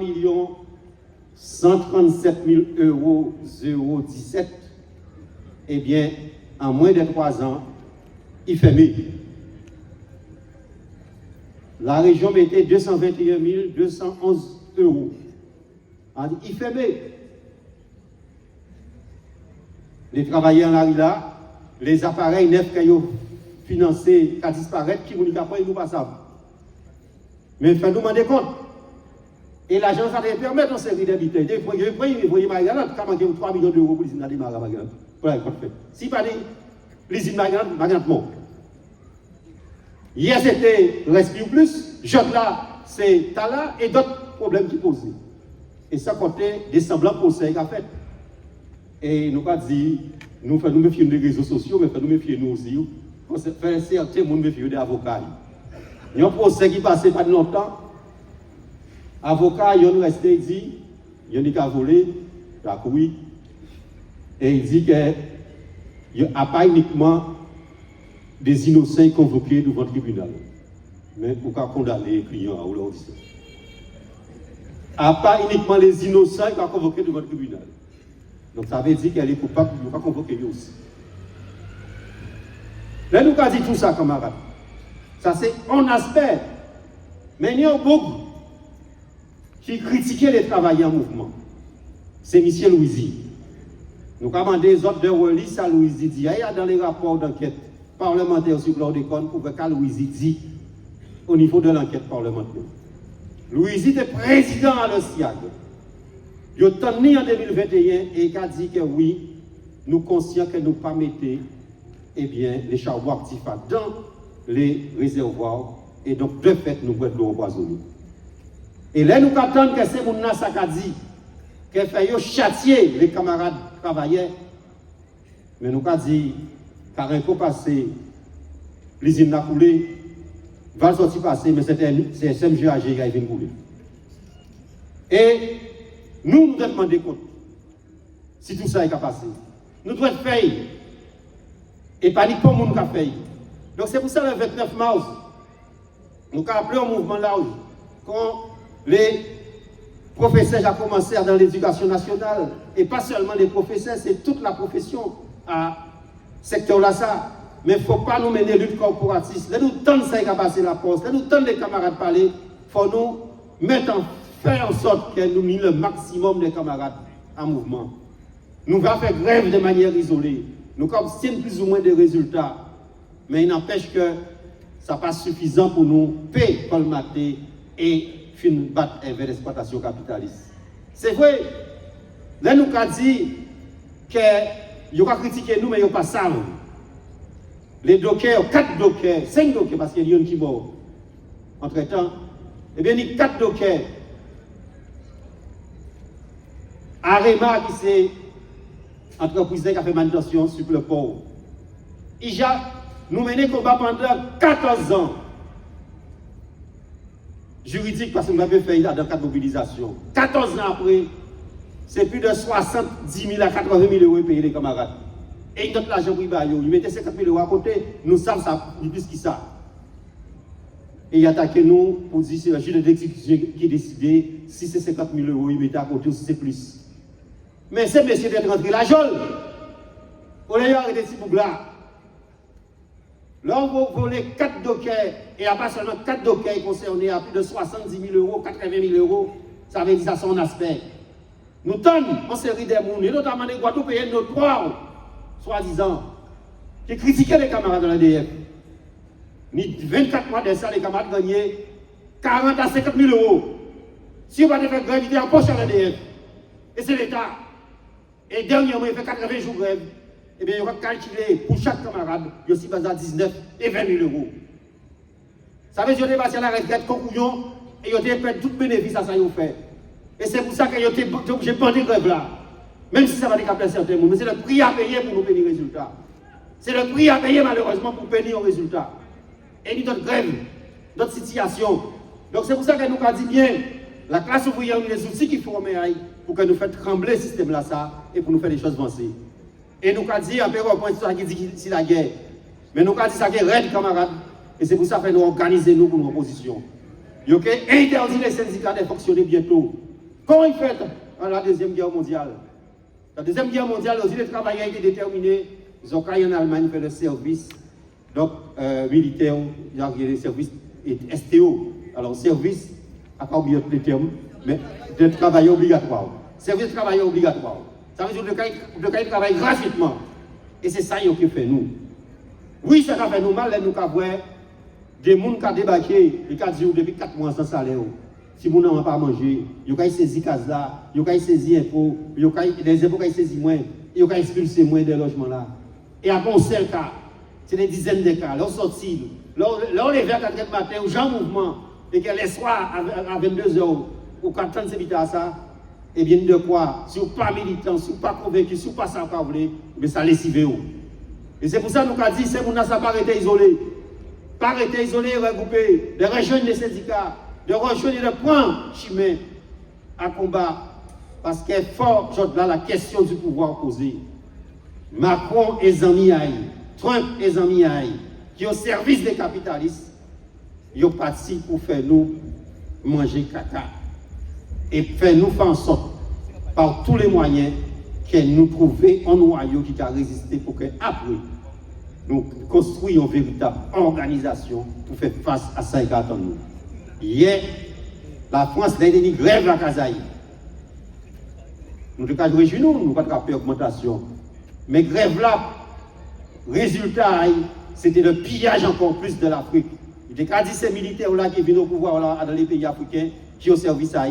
137 000 euros 017. Eh bien, en moins de 3 ans, il fait mieux. La région mettait 221 211 euros. Il fait mieux. Les travailleurs en là, les appareils neufs qui ont financés, qui disparaissent, qui ne nous pas ça. Mais il faut nous demander compte. Et l'agence a permis de série d'habitants. Il faut y avoir 3 millions d'euros pour les démarrer. pour la fête. Si pas l'usine Magnatmont. Hier c'était Respire Plus, jeudi là c'est Tala et d'autres problèmes qui posent. Et ça côté des semblants procès qu'a fait. Et nous pas dit, nous faisons nous méfier des réseaux sociaux, mais nous méfier nous aussi. On se fait certains monde méfier des avocats. Il y a un procès qui passait pas longtemps. Avocat, il y a resté dit, il y a qu'à voler, la couille. Et il dit qu'il n'y a pas uniquement des innocents convoqués devant le tribunal, mais pour condamner les clients à l'audition. Il n'y a pas uniquement les innocents qui sont convoqués devant le tribunal. Donc ça veut dire qu'elle est coupable, il ne faut pas convoquer aussi. Là, nous avons dit tout ça, camarades. Ça, c'est un aspect. Mais il y a beaucoup qui critiquaient les travailleurs en mouvement. C'est M. Louisi. Nous avons demandé les autres de relire ça, Louisi dit. Il y a dans les rapports d'enquête parlementaire sur chlordécone pour que Louisi dit au niveau de l'enquête parlementaire. Louisi était président à l'OSIAG. Il a tenu en 2021 et il a dit que oui, nous sommes conscients que nous ne pas mettre les charbons actifs dans les réservoirs et donc de fait nous pouvons l'eau empoisonnée. Et là nous attendons que c'est mon ça a dit qu'il fait châtier les camarades travailleurs. Mais nous avons dit car un coup passé, l'usine a coulé, va sortir passer, mais c'est SMGAG qui a couler. Et nous devons demander compte si tout ça est passé. Nous devons faire et pas pour le monde qui a fait. Donc c'est pour ça le 29 mars, nous avons appelé un mouvement large. Quand les professeurs ont commencé dans l'éducation nationale, et pas seulement les professeurs, c'est toute la profession à secteur là ça. Mais il ne faut pas nous mener lutte corporatiste. Là nous tentons ça qui a passé la poste, là nous tentons les camarades parler, il faut nous faire en sorte que nous mettons le maximum des camarades en mouvement. Nous allons faire grève de manière isolée. Nous obtenons plus ou moins des résultats. Mais il n'empêche que ça n'est pas suffisant pour nous payer, colmater et finir battre vers l'exploitation capitaliste. C'est vrai. Là, nous avons dit qu'il y a critiqué nous, mais il n'y a pas ça. Les dockers, 4 dockers, 5 dockers, parce qu'il y a un qui mort. Entre-temps, eh bien, il y a 4 dockers. Arema, qui c'est entreprise qui a fait manutention sur le port. Nous menons combat pendant 14 ans. Juridique, parce que nous avons fait dans 4 mobilisations. 14 ans après, c'est plus de 70 000 à 80 000 euros payés les camarades. Et notre l'argent pour ils mettaient 50 000 euros à côté, nous savons ça, plus que ça. Et ils attaquaient nous pour dire que c'est le juge d'exécution qui décide si c'est 50 000 euros, ils mettaient à côté ou si c'est plus. Mais ces messieurs d'être rentrés la geôle. On a arrêté ces boucles-là. Là, on va voler 4 dockers, et à pas seulement 4 dockers concernés à plus de 70 000 euros, 80 000 euros, ça veut dire ça son aspect. Nous tonnons en série des mounes, et notamment les Guadeloupéens, nos 3, soi-disant, qui critiquaient les camarades de l'ADF. Ni 24 mois de ça, les camarades gagnaient 40 à 50 000 euros. Si on va faire grève, il est en poche à l'ADF. Et c'est l'État. Et dernièrement, il fait 80 jours de grève. Eh bien, il va calculer pour chaque camarade, il y a aussi basé à 19 et 20 000 euros. Ça veut dire que passé à la retraite, conclusion, et il a perdu tout bénéfice à ça qu'ils ont fait. Et c'est pour ça qu'il a été obligé de prendre grève là. Même si ça va décaper certains monde, mais c'est le prix à payer pour nous payer les résultats. C'est le prix à payer malheureusement pour payer les résultats. Et notre grève, notre situation. Donc c'est pour ça que nous avons dit bien, la classe ouvrière, les outils qu'il faut remettre pour que nous fassions trembler le système là ça et pour nous faire des choses avancer. Et nous avons dit, un peu au point de qui dit c'est la guerre. Mais nous avons dit ça qui est raide, camarades. Et c'est pour ça que nous organisons nous pour nos oppositions. OK? Interdire les syndicats de fonctionner bientôt. Comment ils font dans la Deuxième Guerre mondiale? La Deuxième Guerre mondiale, aussi les travailleurs étaient déterminés. Ils ont créé en Allemagne fait le service donc, militaire, il y a des services STO. Alors, service, à part oublier les termes, mais de travail obligatoire. Service de travail obligatoire. Ça veut dire que le travail gratuitement. Et c'est ça qui fait nous. Oui, ça fait nous mal, nous avons des gens qui ont débarqué, ils ont dit depuis 4 mois sans salaire. Si vous n'avez pas mangé, ils ont saisi CASA, ils ont saisi impôts, les impôts qui ont saisi moins. ils ont expulsé moins de logements là. Et à bon seul cas, c'est des dizaines de cas. Là, on sortit, là, on est vers 4h du matin, ou Jean Mouvement, et que les soirs à 22h, ou 4h c'est à ça, et bien de quoi, si vous pas militant, si vous pas convaincu, si vous pas ça vous voulez, mais ça lessive. Et c'est pour ça que nous avons dit, c'est pour nous ça pas arrêter isolé. Pas arrêter isolé, regrouper, de rejoindre les syndicats, de rejoindre le point chemin à combat. Parce qu'il est fort, là, la question du pouvoir posée. Macron et Zamiaï, Trump et Zamiaï, qui sont au service des capitalistes, ils sont partis pour faire nous manger caca. Et faire nous faire en sorte, par tous les moyens, que nous trouvions un noyau qui a résisté pour qu'après, nous construisons une véritable organisation pour faire face à ça qui attend nous. Hier, la France a été grève la Kazaï. Nous devons nous réjouir, nous n'avons pas de augmentation. Mais grève là, résultat, c'était le pillage encore plus de l'Afrique. Il y a dit ces militaires là qui viennent au pouvoir là, dans les pays africains, qui ont servi ça.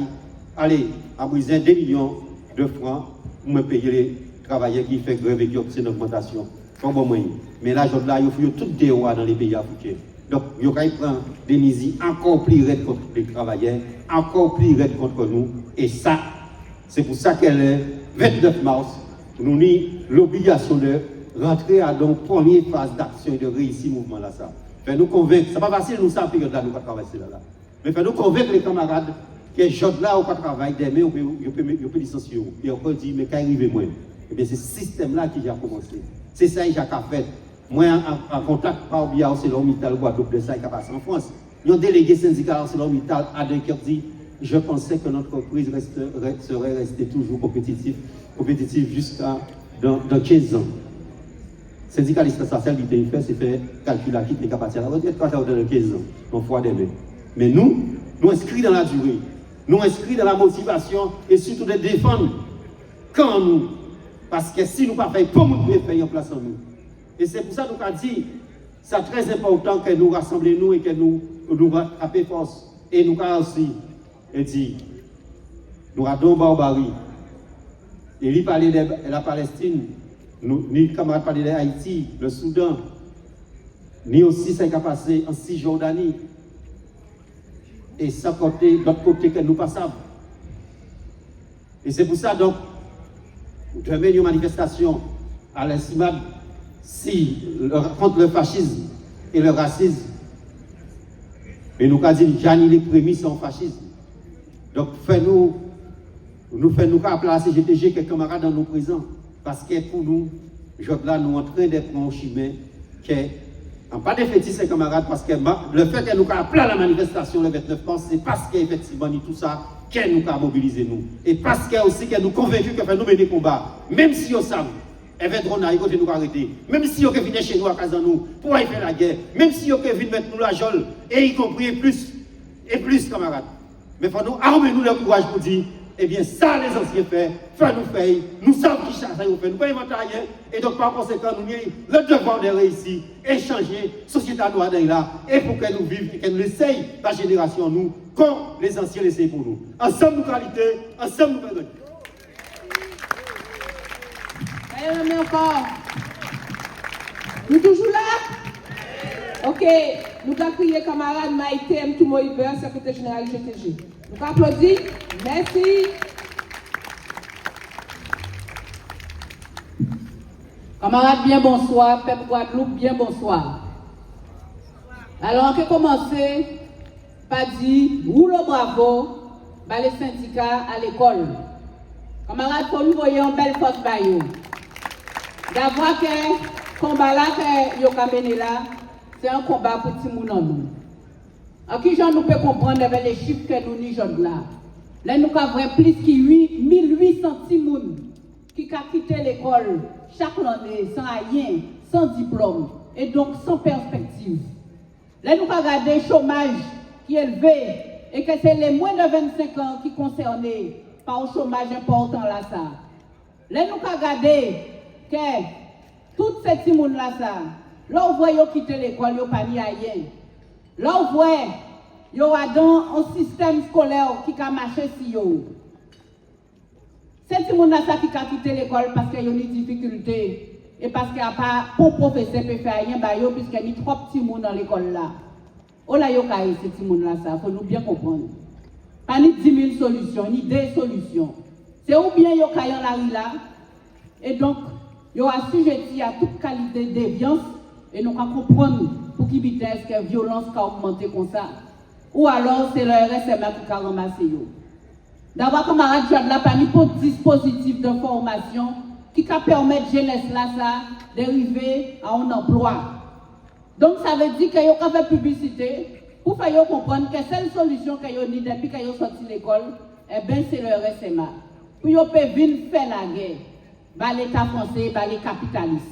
Allez, à briser 2 millions de francs pour me payer les travailleurs qui font grève et qui obtiennent une augmentation. Mais là, il faut tout des rois dans les pays africains. Donc, il faut prendre des mesures encore plus raides contre les travailleurs, encore plus raides contre nous. Et ça, c'est pour ça qu'elle est 29 mars, nous avons l'obligation de rentrer à la première phase d'action et de réussir le mouvement là. Ça. Fait nous convaincre, ça va pas facile nous ça période là nous pas travailler là. Mais fait nous convaincre les camarades que jour là on pas travailler demain on peut licencier et on peut dire mais quand arrive moi. Eh bien c'est ce système là qui a commencé. C'est ça qui a fait. Moi en contact par bien ArcelorMittal Guadeloupe de ça qui a passé en France. Ils ont délégué syndicat ArcelorMittal à Dunkerque dit je pensais que notre entreprise serait restée toujours compétitive jusqu'à dans 15 ans. Syndicaliste, ça, celle qui fait, c'est faire calculer qui est capable de la retraite quand on a 15 ans, on fois demain. Mais nous inscrits dans la durée, nous inscrits dans la motivation et surtout de défendre quand nous. Parce que si nous ne faisons pas, comment nous pouvons faire en place en nous. Et c'est pour ça que nous avons dit, c'est très important que nous rassemblions et que nous rattrapions force. Et nous avons aussi dit, nous avons barbarie. Et lui parlait de la Palestine, ni camarades parlaient de Haïti, le Soudan, ni aussi ce qui a passé en Cisjordanie. Et ça côté, d'autre côté que nous passons. Et c'est pour ça donc, demain une manifestation à l'Insimad contre le fascisme et le racisme. Et nous avons dit, Jani les prémices en fascisme. Donc, nous faisons appeler à la CGTG quelques camarades dans nos présents. Parce que pour nous, là, nous sommes en train de prendre un chemin qui est pas défaitif, ces camarades, parce que le fait que nous avons appelé à la manifestation le 29 mars, c'est parce qu'effectivement, tout ça, que nous avons mobilisé nous. Et parce que aussi que nous convaincus que nous mener combat, même si nous savons, et vendront à côté nous arrêter, même si nous venons chez nous à Casanou pour aller faire la guerre, même si nous venons mettre nous la jolle, et y compris et plus, camarades. Mais il faut nous armer nous le courage pour dire, eh bien, ça, les anciens faits, nous faisons, nous savons qui ça nous fait, nous ne pouvons pas rien, et donc par conséquent, nous avons le devoir de réussir et changer la société noire là, et pour que nous vivions, et que nous l'essayons, la génération, nous, comme les anciens l'essayent pour nous. Ensemble, nous qualité, ensemble, nous perdons. Allez, encore. Nous toujours là? Ok, nous avons crié camarade Maïté M. Toumoïber, secrétaire général du GTG. Nous applaudissons. Merci. Camarades, bien bonsoir. Peuple Guadeloupe, bien bonsoir. Alors, on va commencer par dire rouleau bravo par les syndicats à l'école. Camarades, pour nous voyez une belle force baillot. D'avoir que le combat là que vous avez mené là, c'est un combat pour tout le monde. En qui nous peut comprendre avec les chiffres que nous avons là. Là, nous avons plus de 1800 personnes qui ont quitté l'école chaque année sans rien, sans diplôme et donc sans perspective. Là, nous avons regardé le chômage qui est élevé et que c'est les moins de 25 ans qui sont concernés par un chômage important là. Ça. Là, nous avons regardé que toutes ces personnes là, là, on voit qu'ils quittent l'école, ils n'ont pas ni rien. Là, on voit qu'il y a un système scolaire qui a marché si haut. C'est tout le monde ça qui a quitté l'école parce qu'il y a une difficulté et parce qu'il n'y a pas bon professeur qui peut faire rien, puisqu'il y a trop petits monde dans l'école là. Oh là, il y a ces petits monde là, ça, faut nous bien comprendre. Pas ni 10 000 solutions, ni des solutions. C'est ou bien il y a la rue là, et donc, il y a assujetti à toute qualité de déviance, et nous allons comprendre pour qui est-ce que la violence a augmenté comme ça. Ou alors, c'est le RSMA qui a ramassé. D'abord, camarade, je n'ai pas mis de dispositif de formation qui permet à jeunesse là, d'arriver à un emploi. Donc, ça veut dire qu'il y a fait publicité pour faire comprendre que la seule solution qu'il y a depuis qu'ils ont sorti de l'école, eh bien, c'est le RSMA. Pour qu'ils puissent faire la guerre, bah, l'État français, bah, les capitalistes.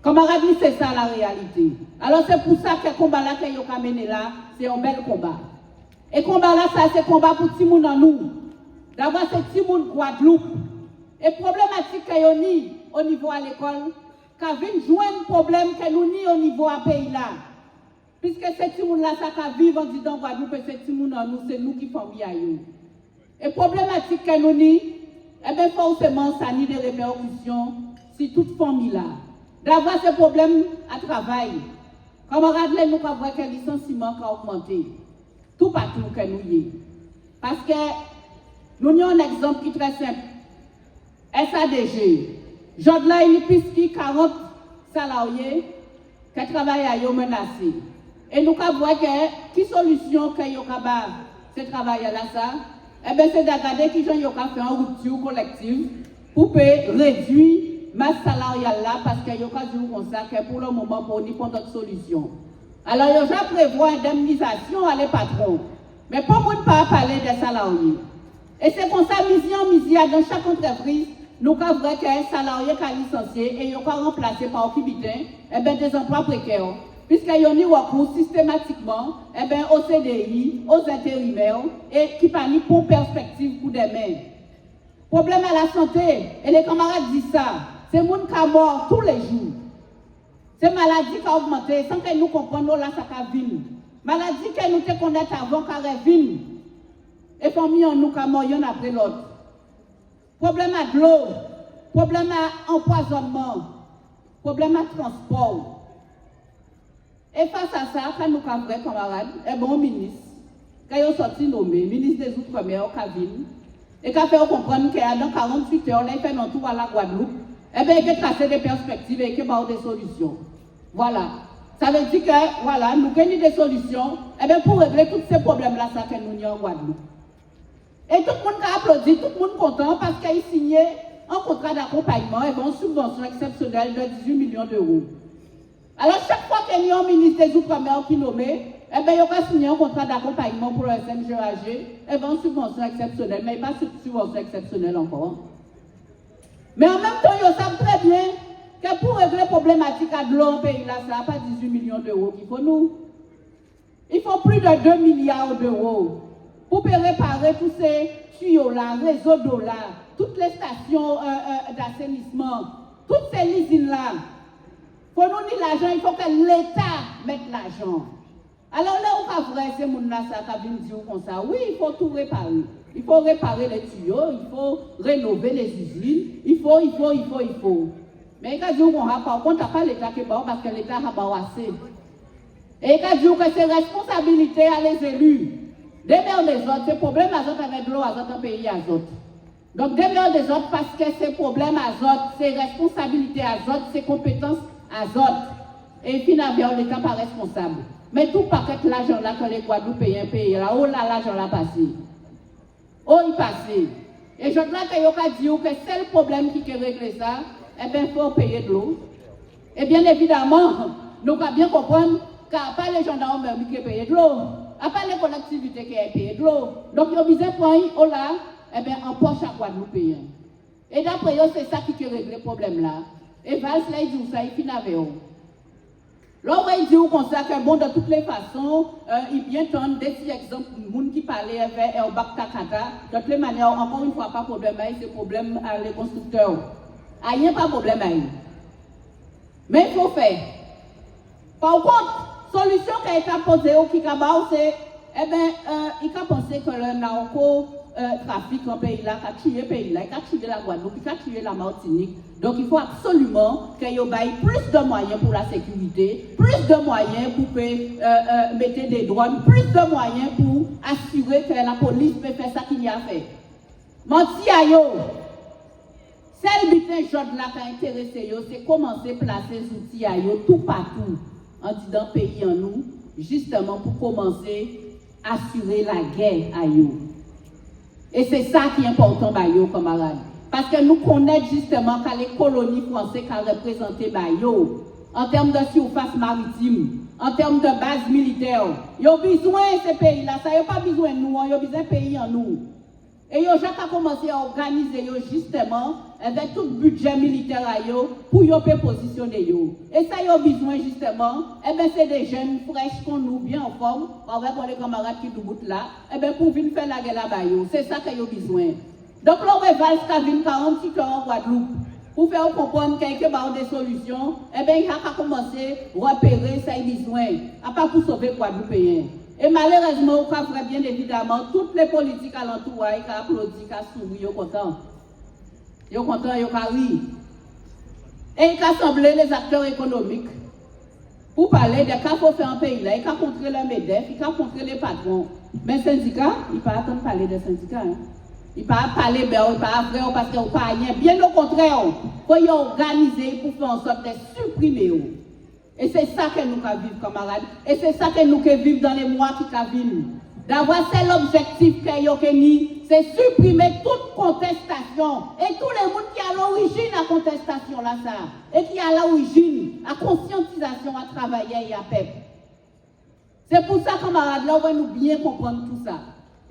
Camarade, c'est ça la réalité. Alors, c'est pour ça que le combat là qu'ils ont mené là, c'est un bel combat. Et le combat là, ça, c'est un combat pour tout le monde en nous. D'abord, c'est tout le monde Guadeloupe. Et problématique qu'il y a au niveau à l'école, qu'à venir joindre problème que nous ni au niveau à pays là. Puisque c'est tout le monde là, ça qui vit en disant Guadeloupe, et c'est tout le monde en nous, c'est nous qui faisons bien. Et problématique que nous ni, eh bien forcément, ça nie des répercussions sur toute famille là. D'abord, c'est problème à travail. Camarades, nous avons vu que le licenciement a augmenté. Tout partout que nous y est. Parce que nous avons un exemple qui est très simple. SADG. Jodla, il y a plus de 40 salariés qui travaillent à eux menacés. Et nous avons vu que, qui solution que nous avons ce travail là ça? Eh bien, c'est de regarder qui ont fait une rupture collective pour réduire masse salariale là, parce qu'il y a dit comme ça que pour le moment, pour n'y pas d'autres solutions. Alors, il y a prévu indemnisation à les patrons. Mais pour ne pas parler des salariés. Et c'est comme ça, dans chaque entreprise, nous avons vu qu'un salarié qui a licencié et il a remplacé par un kibitin, eh bien, des emplois précaires. Puisqu'il y a eu recours systématiquement eh bien, au CDI, aux intérimaires, et qui pas ni pour perspective pour demain. Problème à la santé, et les camarades disent ça, c'est le monde qui a mort tous les jours. C'est maladie qui a augmenté, sans que nous comprenions là, ça a vu. Maladie que nous te connaissons avant, qui a vu. Et famille en nous qui a mort, y'en après l'autre. Problème à de l'eau, problème à empoisonnement, problème à transport. Et face à ça, quand nous avons vrai camarades, un bon ministre, quand ils ont sorti nommé, ministre des Outre-mer, Kavin, et quand fait comprendre qu'il y a dans 48 heures, là, il fait un tour à la Guadeloupe, eh bien, il peut tracer des perspectives et il peut avoir des solutions. Voilà. Ça veut dire que, voilà, nous gagnons des solutions, eh bien, pour régler tous ces problèmes-là, ça que nous avons en Guadeloupe. Et tout le monde a applaudi, tout le monde content parce qu'il a signé un contrat d'accompagnement et une subvention exceptionnelle de 18 millions d'euros. Alors, chaque fois qu'il y a un ministre des Outre-mer qui est nommé, eh bien, il va signer un contrat d'accompagnement pour le SMGAG et une subvention exceptionnelle, mais il n'y a pas de subvention exceptionnelle encore. Mais en même temps, ils savent très bien que pour régler la problématique à de l'eau au pays, là, ça n'a pas 18 millions d'euros qu'il faut nous. Il faut plus de 2 milliards d'euros pour réparer tous ces tuyaux-là, réseaux d'eau-là, toutes les stations d'assainissement, toutes ces usines-là. Pour nous dire l'argent, il faut que l'État mette l'argent. Alors là, on va voir ces gens-là, ça va venir dire comme ça. Oui, il faut tout réparer. Il faut réparer les tuyaux, il faut rénover les usines, il faut. Mais il va dire qu'on n'a pas, on n'a pas l'État qui est bon parce que l'État n'a pas assez. Et il va dire que c'est responsabilité à les élus. Derrière les autres, c'est problème à autres avec l'eau, à autres pays à autres. Donc derrière les autres, parce que c'est problème à autres, c'est responsabilité à autres, c'est compétence à autres. Et finalement, l'État pas responsable. Mais tout paquet l'argent là que les Guadeloupéens payent là, oh là, l'argent là passé. Oh, il passé. Et je dis que c'est le problème qui peut régler ça, eh bien, il faut payer de l'eau. Et bien évidemment, nous devons bien comprendre qu'à part les gendarmes qui payent de l'eau, à part les collectivités qui payent de l'eau, donc ils ont besoin de prendre oh là, eh bien, en poche à Guadeloupéens. Et d'après eux, c'est ça qui peut régler le problème là. Et Valls là, il dit ça, il finit avec eux. Là, il dit comme ça que bon, de toutes les façons, il vient prendre des exemples de gens qui parlaient avec Erbak Takata. De toutes les manières, encore une fois, pas de problème, c'est problème à les constructeurs. Il n'y a pas de problème à eux. Mais il faut faire. Par contre, solution qui a été posée au Kikabao, c'est, eh bien, il a pensé que le narco trafic en pays là, qui a tué pays là, qui a tué la Guadeloupe, qui a tué la Martinique. Donc il faut absolument qu'il y ait plus de moyens pour la sécurité, plus de moyens pour mettre des drones, plus de moyens pour assurer que la police peut faire ça qu'il y a fait. Menti à yo, celle butin jaune là qui a intéressé yo, c'est commencer à placer des outils à yo tout partout, en disant pays en nous, justement pour commencer à assurer la guerre à yo. Et c'est ça qui est important pour yo, camarades. Parce que nous connaissons justement que les colonies françaises qui ont représenté Bayo, en termes de surface maritime, en termes de base militaire, ils ont besoin de ces pays-là, ça n'a pas besoin de nous, ils ont besoin de pays en nous. Et ils ont déjà commencé à organiser justement avec tout le budget militaire pour qu'ils puissent positionner. Et ça, ils ont besoin justement, c'est des jeunes fraîches qu'on nous bien en forme, pour les camarades qui nous boutent là, pour venir faire la guerre là-bas. C'est ça qu'ils ont besoin. Donc, l'Oreval, qui a 48 heures en Guadeloupe, pour faire comprendre qu'il y a des solutions, il a commencé à repérer ça besoin, à pas pour sauver les Guadeloupéens. Et malheureusement, on ferait bien évidemment toutes les politiques alentour qui applaudissent, qui sourient, ils sont contents. Ils sont contents, ils sont rire. Et ils ont assemblé les acteurs économiques pour parler de ce qu'il faut faire en pays là. Ils ont montré le MEDEF, ils ont montré les patrons. Mais les syndicats, ils ne peuvent pas parler des syndicats. Il ne peut pas parler, il ne peut pas faire parce qu'il n'y a pas rien. Bien au contraire, il faut organiser pour faire en sorte de supprimer. Et c'est ça que nous vivons, camarades. Et c'est ça que nous vivons dans les mois qui viennent. D'avoir c'est l'objectif que nous c'est supprimer toute contestation. Et tous les gens qui sont à l'origine de la contestation, là, ça, et qui sont à l'origine, à conscientisation, à travailler et à peuple. C'est pour ça, camarades, là, on va nous bien comprendre tout ça.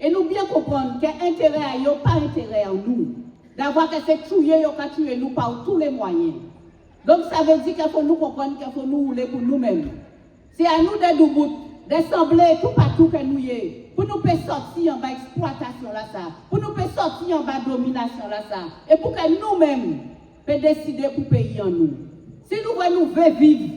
Et nous bien comprendre qu'il y a intérêt à eux, pas intérêt à nous. D'avoir que c'est tuer nous par tous les moyens. Donc ça veut dire qu'il faut nous comprendre qu'il faut nous rouler pour nous-mêmes. C'est à nous de nous d'assembler tout partout que nous y est. Pour nous sortir en bas exploitation là ça. Pour nous sortir en bas domination là ça. Et pour que nous-mêmes puissions décider pour payer en nous. Si nous voulons vivre,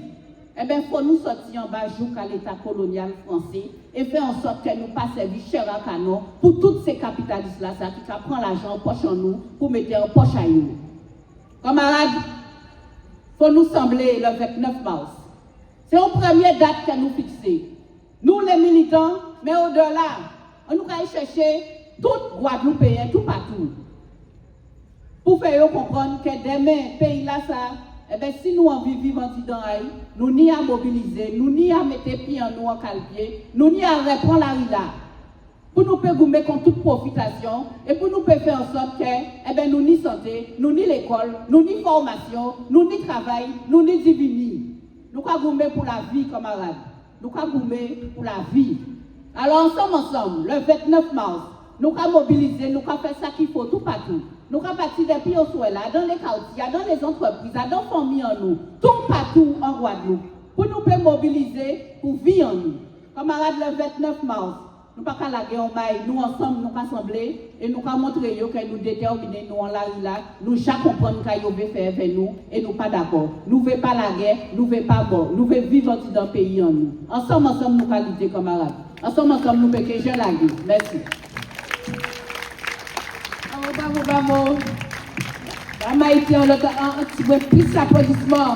eh bien, il faut nous sortir en bas à l'État colonial français et faire en sorte que nous ne pas servir cher à canon pour tous ces capitalistes-là qui prennent l'argent en poche en nous pour mettre en poche à nous. Camarades, il faut nous sembler le 29 mars. C'est une première date que nous fixons. Nous, les militants, mais au-delà, on nous va chercher tout Guadeloupéen, tout partout. Pour faire comprendre que demain, pays là, ça. Eh bien, si nous en vivons dans nous n'y à mobiliser, nous n'y à mettre pied en nous en calpier, nous n'y à reprendre la rue là. Pour nous faire gommer contre toute profitation et pour nous faire en sorte que, eh bien, nous n'y santé, nous n'y l'école, nous n'y formation, nous n'y travail, nous n'y divini. Nous avons gommer pour la vie, camarades. Nous avons gommer pour la vie. Alors, ensemble, le 29 mars, nous avons mobilisé, nous avons fait ça qu'il faut tout partout. Nous avons parti depuis au soir là, dans les quartiers, dans les entreprises, dans les familles en nous, tout partout en Guadeloupe, pour nous faire mobiliser pour vivre en nous. Camarades, le 29 mars, nous ne pouvons pas la guerre en maille, nous ensemble, nous assembler et nous montrer que nous déterminons, nous en la rue là, nous chaque comprendre qu'il veut faire avec nous et nous pas d'accord. Nous ne voulons pas la guerre, nous ne voulons pas bon, nous voulons vivre dans le pays en nous. Ensemble, nous allons lutter, camarades. Ensemble, nous allons péquer, je la guerre. Merci. Bravo. Maïté, on a un petit peu plus d'applaudissements.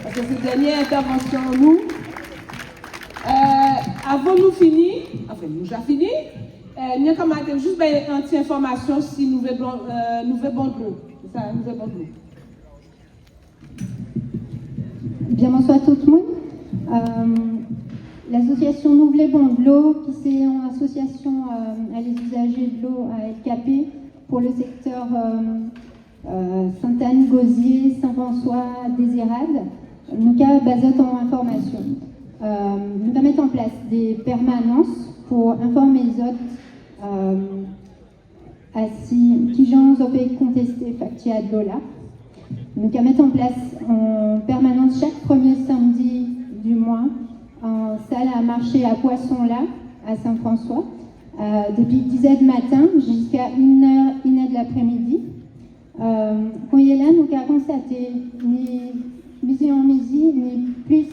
Parce que c'est la dernière intervention, nous. Avant nous finir, enfin, nous déjà fini, nous avons juste une petite information si nous voulons bon de l'eau. C'est ça, nous voulons bon de l'eau. Bien, bonsoir tout le monde. L'association Nous voulons bon de l'eau, qui c'est une association à les usagers de l'eau à LKP pour le secteur Sainte-Anne, Gosier, Saint-François, Désirade, nous avons basé en information. Nous allons mettre en place des permanences pour informer les autres qui gens ont fait contester facture de l'eau là. Nous allons mettre en place en permanence chaque premier samedi du mois en salle à marché à Poisson là, à Saint-François, depuis 10h du matin jusqu'à 1h de l'après-midi. Quand il est là, nous avons constaté ni mise en midi, ni plus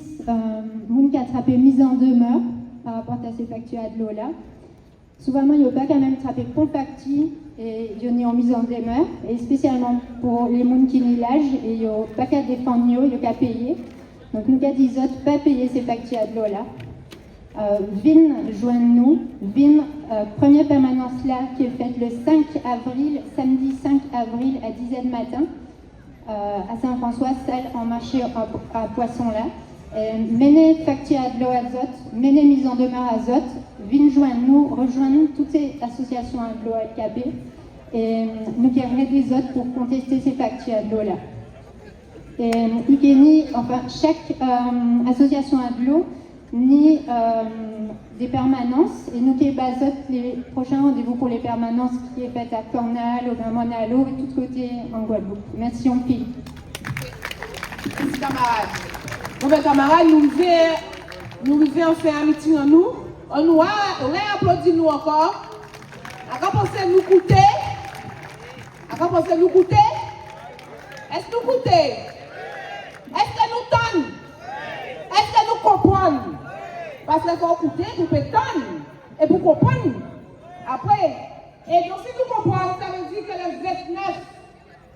monde qui a attrapé mise en demeure par rapport à ces factures de l'eau là. Souvent, il n'y a pas quand même attrapé pour partie et il y a en mise en demeure, et spécialement pour les gens qui n'ont l'âge, et il n'y a pas qu'à défendre, il n'y a qu'à payer. Donc, nous, qu'à des autres, pas payer ces factures de l'eau là. Vin, joignez-nous. Vin, première permanence là, qui est faite le 5 avril, samedi 5 avril à 10h du matin, à Saint-François, salle en marché à Poisson là. Menez facture de l'eau azote, menez mise en demeure azote, vin joignez-nous, rejoignez toutes ces associations de l'eau LKP et nous querrons des autres pour contester ces factures de l'eau là. Et enfin, chaque association de l'eau ni des permanences et nous qui basons les prochains rendez-vous pour les permanences qui est fait à Cornal, au Monalo et tout côté en Guadeloupe. Merci en pile. Merci camarades. Bon ben camarades, nous vivons en faire un meeting en nous. On nous a applaudi nous encore. À quoi pensez-nous coûter? À quoi pensez-nous coûter? Est-ce que nous coûter? Est-ce que nous tonnent? Est-ce que nous comprenons? Parce qu'il faut écouter pour pétendre et pour comprendre. Après, et donc si nous comprenons, ça veut dire que le 29,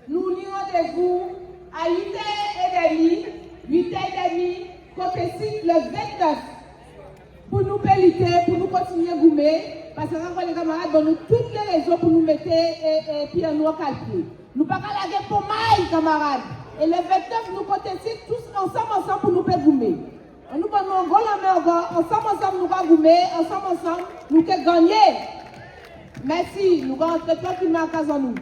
nous nous rendez-vous à 8h30, côté site le 29, pour nous péliter, pour nous continuer à goumer, parce que quand les camarades donnent toutes les raisons pour nous mettre et puis nous calculer. Nous ne pouvons pas la pour maille, camarades. Et le 29, nous côté site tous ensemble pour nous faire goumer. Nous prenons ensemble, nous allons goumer, ensemble, nous allons gagner. Merci, nous allons entrer tranquillement à casa nous.